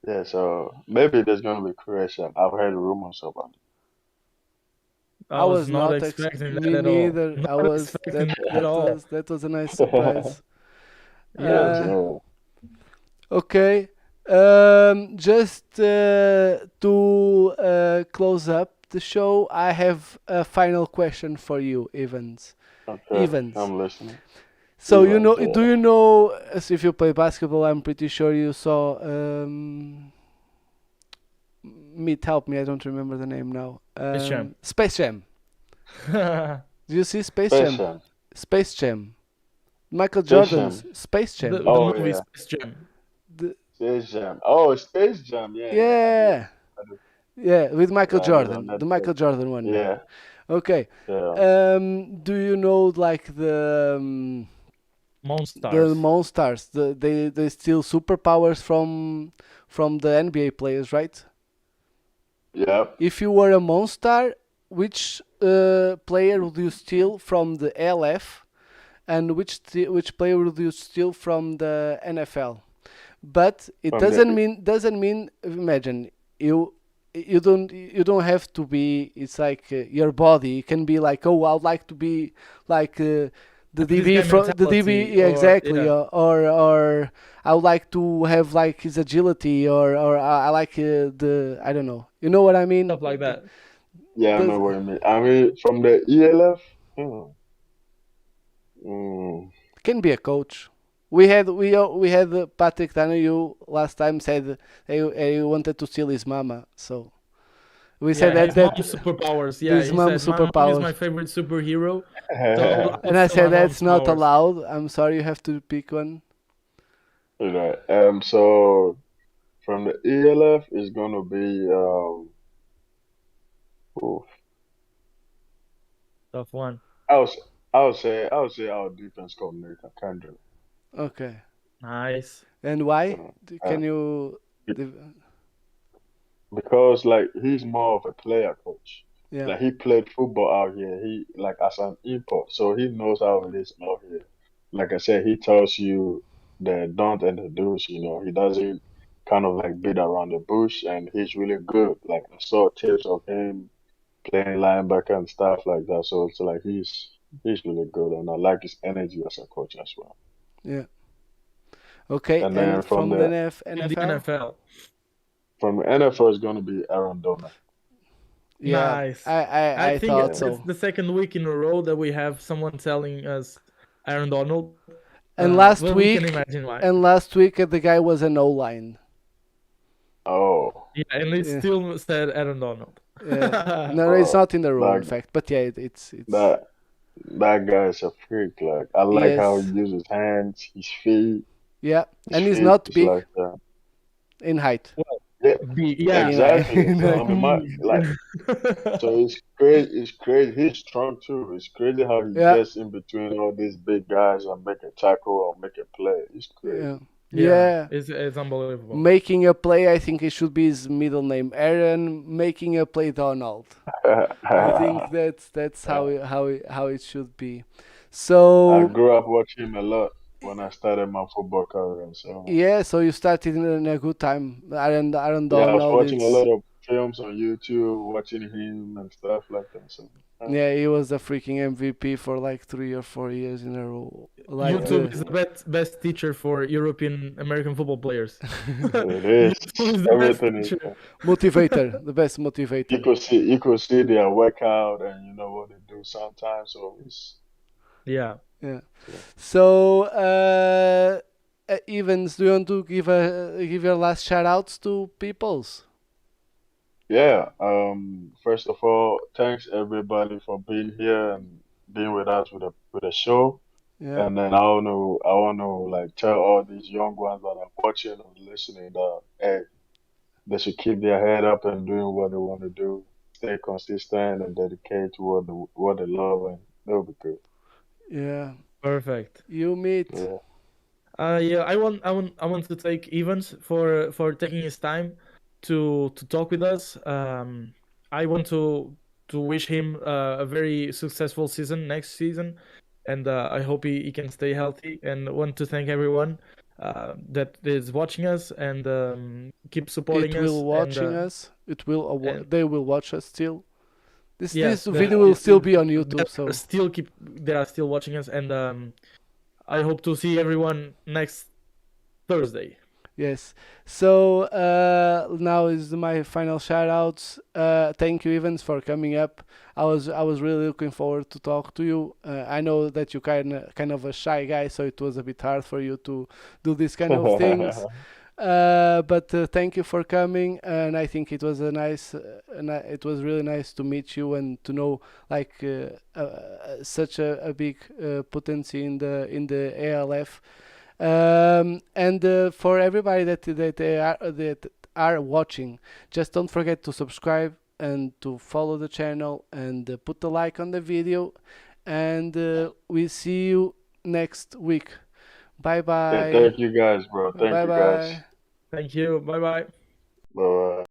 Speaker 2: yeah. So maybe there's gonna be Croatia. I've heard rumors about
Speaker 3: I was not expecting that
Speaker 1: Me
Speaker 3: at all.
Speaker 1: neither. I
Speaker 3: Not
Speaker 1: was
Speaker 3: expecting that at all.
Speaker 1: that was a nice
Speaker 2: it.
Speaker 1: surprise.
Speaker 2: Yeah.
Speaker 3: Yeah.
Speaker 1: Uh,
Speaker 2: So
Speaker 1: okay. Just to close up the show, I have a final question for you, Evans.
Speaker 2: okay,
Speaker 1: Evans.
Speaker 2: I'm listening.
Speaker 1: So
Speaker 2: Evans.
Speaker 1: do
Speaker 2: Yeah.
Speaker 1: you know as if you play basketball? I'm pretty sure you saw. Meet, help me. I don't remember the name now.
Speaker 3: Space Jam.
Speaker 1: Space Jam.
Speaker 3: The
Speaker 1: Do you see Space
Speaker 2: Space
Speaker 1: Jam?
Speaker 2: Jam.
Speaker 1: Space Jam. Michael
Speaker 2: Space
Speaker 1: Jordan's
Speaker 2: Jam.
Speaker 1: Space Jam.
Speaker 3: the
Speaker 2: Oh
Speaker 3: movie
Speaker 2: yeah.
Speaker 3: Space Jam.
Speaker 1: The,
Speaker 2: Space Jam. Oh, Space Jam. Yeah, yeah. I do.
Speaker 1: yeah,
Speaker 2: I do.
Speaker 1: yeah, with Michael
Speaker 2: Yeah, I did on
Speaker 1: Jordan, the
Speaker 2: Netflix.
Speaker 1: Michael Jordan one. Yeah.
Speaker 2: Yeah.
Speaker 1: Okay.
Speaker 2: Yeah.
Speaker 1: Do you know like the
Speaker 3: Monstars.
Speaker 1: Monstars? They steal superpowers from the NBA players, right?
Speaker 2: Yep.
Speaker 1: If you were a Monstar, which player would you steal from the LF, and which player would you steal from the NFL? But it
Speaker 2: From the
Speaker 1: doesn't mean imagine you don't have to be. It's like your body. It can be like, oh, I'd like to be like the
Speaker 3: This
Speaker 1: DB
Speaker 3: guy
Speaker 1: from the
Speaker 3: mentality,
Speaker 1: DB, yeah,
Speaker 3: or
Speaker 1: exactly,
Speaker 3: yeah,
Speaker 1: or I would like to have like his agility, or I like the I don't know. You know what I mean?
Speaker 3: stuff like that.
Speaker 2: yeah, I know
Speaker 1: Does
Speaker 2: what you mean. I mean, from the ELF. Mm,
Speaker 1: can be a coach. We had Patrick Donahue last time said he wanted to steal his mama, so we said
Speaker 3: Yeah,
Speaker 1: that
Speaker 3: his mom's superpowers. Yeah,
Speaker 1: his
Speaker 3: he
Speaker 1: mom
Speaker 3: said my mom is
Speaker 1: superpowers.
Speaker 3: my favorite superhero, so I will
Speaker 1: And I
Speaker 3: steal my
Speaker 1: said that's
Speaker 3: mom's
Speaker 1: not
Speaker 3: powers.
Speaker 1: allowed. I'm sorry, you have to pick one.
Speaker 2: right. So from the ELF is gonna be oof.
Speaker 3: Tough one.
Speaker 2: I was I would say our defense coordinator Kendrick.
Speaker 1: Okay.
Speaker 3: Nice.
Speaker 1: And why?
Speaker 2: Uh,
Speaker 1: Can you?
Speaker 2: be- because like he's more of a player coach.
Speaker 1: Yeah.
Speaker 2: Like he played football out here. He like as an import, so he knows how it is out here. Like I said, he tells you. the don't and the do's. He doesn't kind of like beat around the bush, and he's really good. Like I saw tips of him playing linebacker and stuff like that. So it's like he's really good, and I like his energy as a coach as well.
Speaker 1: Yeah. Okay,
Speaker 2: And then
Speaker 1: and from the
Speaker 3: In the
Speaker 1: NFL?
Speaker 3: NFL.
Speaker 2: from the NFL, it's gonna be Aaron Donald.
Speaker 1: Yeah,
Speaker 3: Nice.
Speaker 1: I
Speaker 3: think
Speaker 1: thought
Speaker 3: it's
Speaker 1: so.
Speaker 3: the second week in a row that we have someone telling us Aaron Donald.
Speaker 1: And last
Speaker 3: Well, we can
Speaker 1: week,
Speaker 3: imagine why.
Speaker 1: the guy was an O-line.
Speaker 2: Oh,
Speaker 3: Yeah, and it
Speaker 1: Yeah.
Speaker 3: still said Aaron Donald.
Speaker 1: No, it's not in the rule, in
Speaker 2: that
Speaker 1: fact. But yeah, it's
Speaker 2: that that guy is a freak. Like I like how he
Speaker 1: yes,
Speaker 2: uses his hands, his feet.
Speaker 1: yeah,
Speaker 2: His
Speaker 1: and he's
Speaker 2: feet
Speaker 1: not
Speaker 2: is
Speaker 1: big
Speaker 2: like
Speaker 1: in height.
Speaker 2: yeah,
Speaker 3: Yeah.
Speaker 2: exactly.
Speaker 1: In
Speaker 2: So I
Speaker 1: height.
Speaker 2: mean, so it's crazy. It's crazy. He's strong too. It's crazy how he
Speaker 1: Yeah,
Speaker 2: gets in between all these big guys and make a tackle or make a play. It's crazy.
Speaker 1: yeah,
Speaker 3: Yeah,
Speaker 1: yeah.
Speaker 3: it's unbelievable.
Speaker 1: Making a play, I think it should be his middle name, Aaron. Making a play, Donald. I think that's how it should be.
Speaker 2: I
Speaker 1: So
Speaker 2: grew up watching him a lot when I started my football career. So
Speaker 1: yeah, so you started in a good time. Aaron
Speaker 2: yeah, I was
Speaker 1: Donald,
Speaker 2: watching a
Speaker 1: it's
Speaker 2: lot of films on YouTube, watching him and stuff like that. So
Speaker 1: yeah, he was the freaking MVP for like 3 or 4 years in a row. Like
Speaker 3: YouTube is the best teacher for European American football players.
Speaker 2: it is.
Speaker 3: YouTube is the best
Speaker 2: Everything is.
Speaker 3: teacher.
Speaker 1: motivator, the best
Speaker 2: You
Speaker 1: motivator.
Speaker 2: could see their workout and you know what they do sometimes. So it's
Speaker 3: Yeah.
Speaker 1: Yeah.
Speaker 2: yeah.
Speaker 1: So Evans, do you want to give your last shout outs to peoples?
Speaker 2: Yeah. First of all, thanks everybody for being here and being with us with the show.
Speaker 1: Yeah.
Speaker 2: And then I want to like tell all these young ones that are watching or listening that hey, they should keep their head up and doing what they want to do. Stay consistent and dedicated to what they love, and they'll be good.
Speaker 1: Yeah.
Speaker 3: Perfect.
Speaker 1: You meet.
Speaker 2: Yeah.
Speaker 3: Yeah, I want to thank Evans for taking his time to talk with us. I want to wish him a very successful season next season, and I hope he can stay healthy. And want to thank everyone that is watching us and keep supporting
Speaker 1: It will
Speaker 3: us.
Speaker 1: watching
Speaker 3: And
Speaker 1: us. It will.
Speaker 3: and
Speaker 1: They will watch us still. This
Speaker 3: yes,
Speaker 1: video will still be on YouTube. So
Speaker 3: they are still watching us, and I hope to see everyone next Thursday.
Speaker 1: yes. So now is my final shout outs. Thank you, Evans, for coming up. I was really looking forward to talk to you. I know that you kind of a shy guy, so it was a bit hard for you to do these kind of things. But thank you for coming, and I think it was it was really nice to meet you and to know like such a big potency in the ALF. And for everybody that are watching, just don't forget to subscribe and to follow the channel and put the like on the video. And we see you next week. Bye
Speaker 2: Yeah,
Speaker 1: bye.
Speaker 2: thank you guys, bro. Thank
Speaker 1: Bye
Speaker 2: you guys.
Speaker 1: bye.
Speaker 3: Thank you. Bye bye.
Speaker 2: Bye.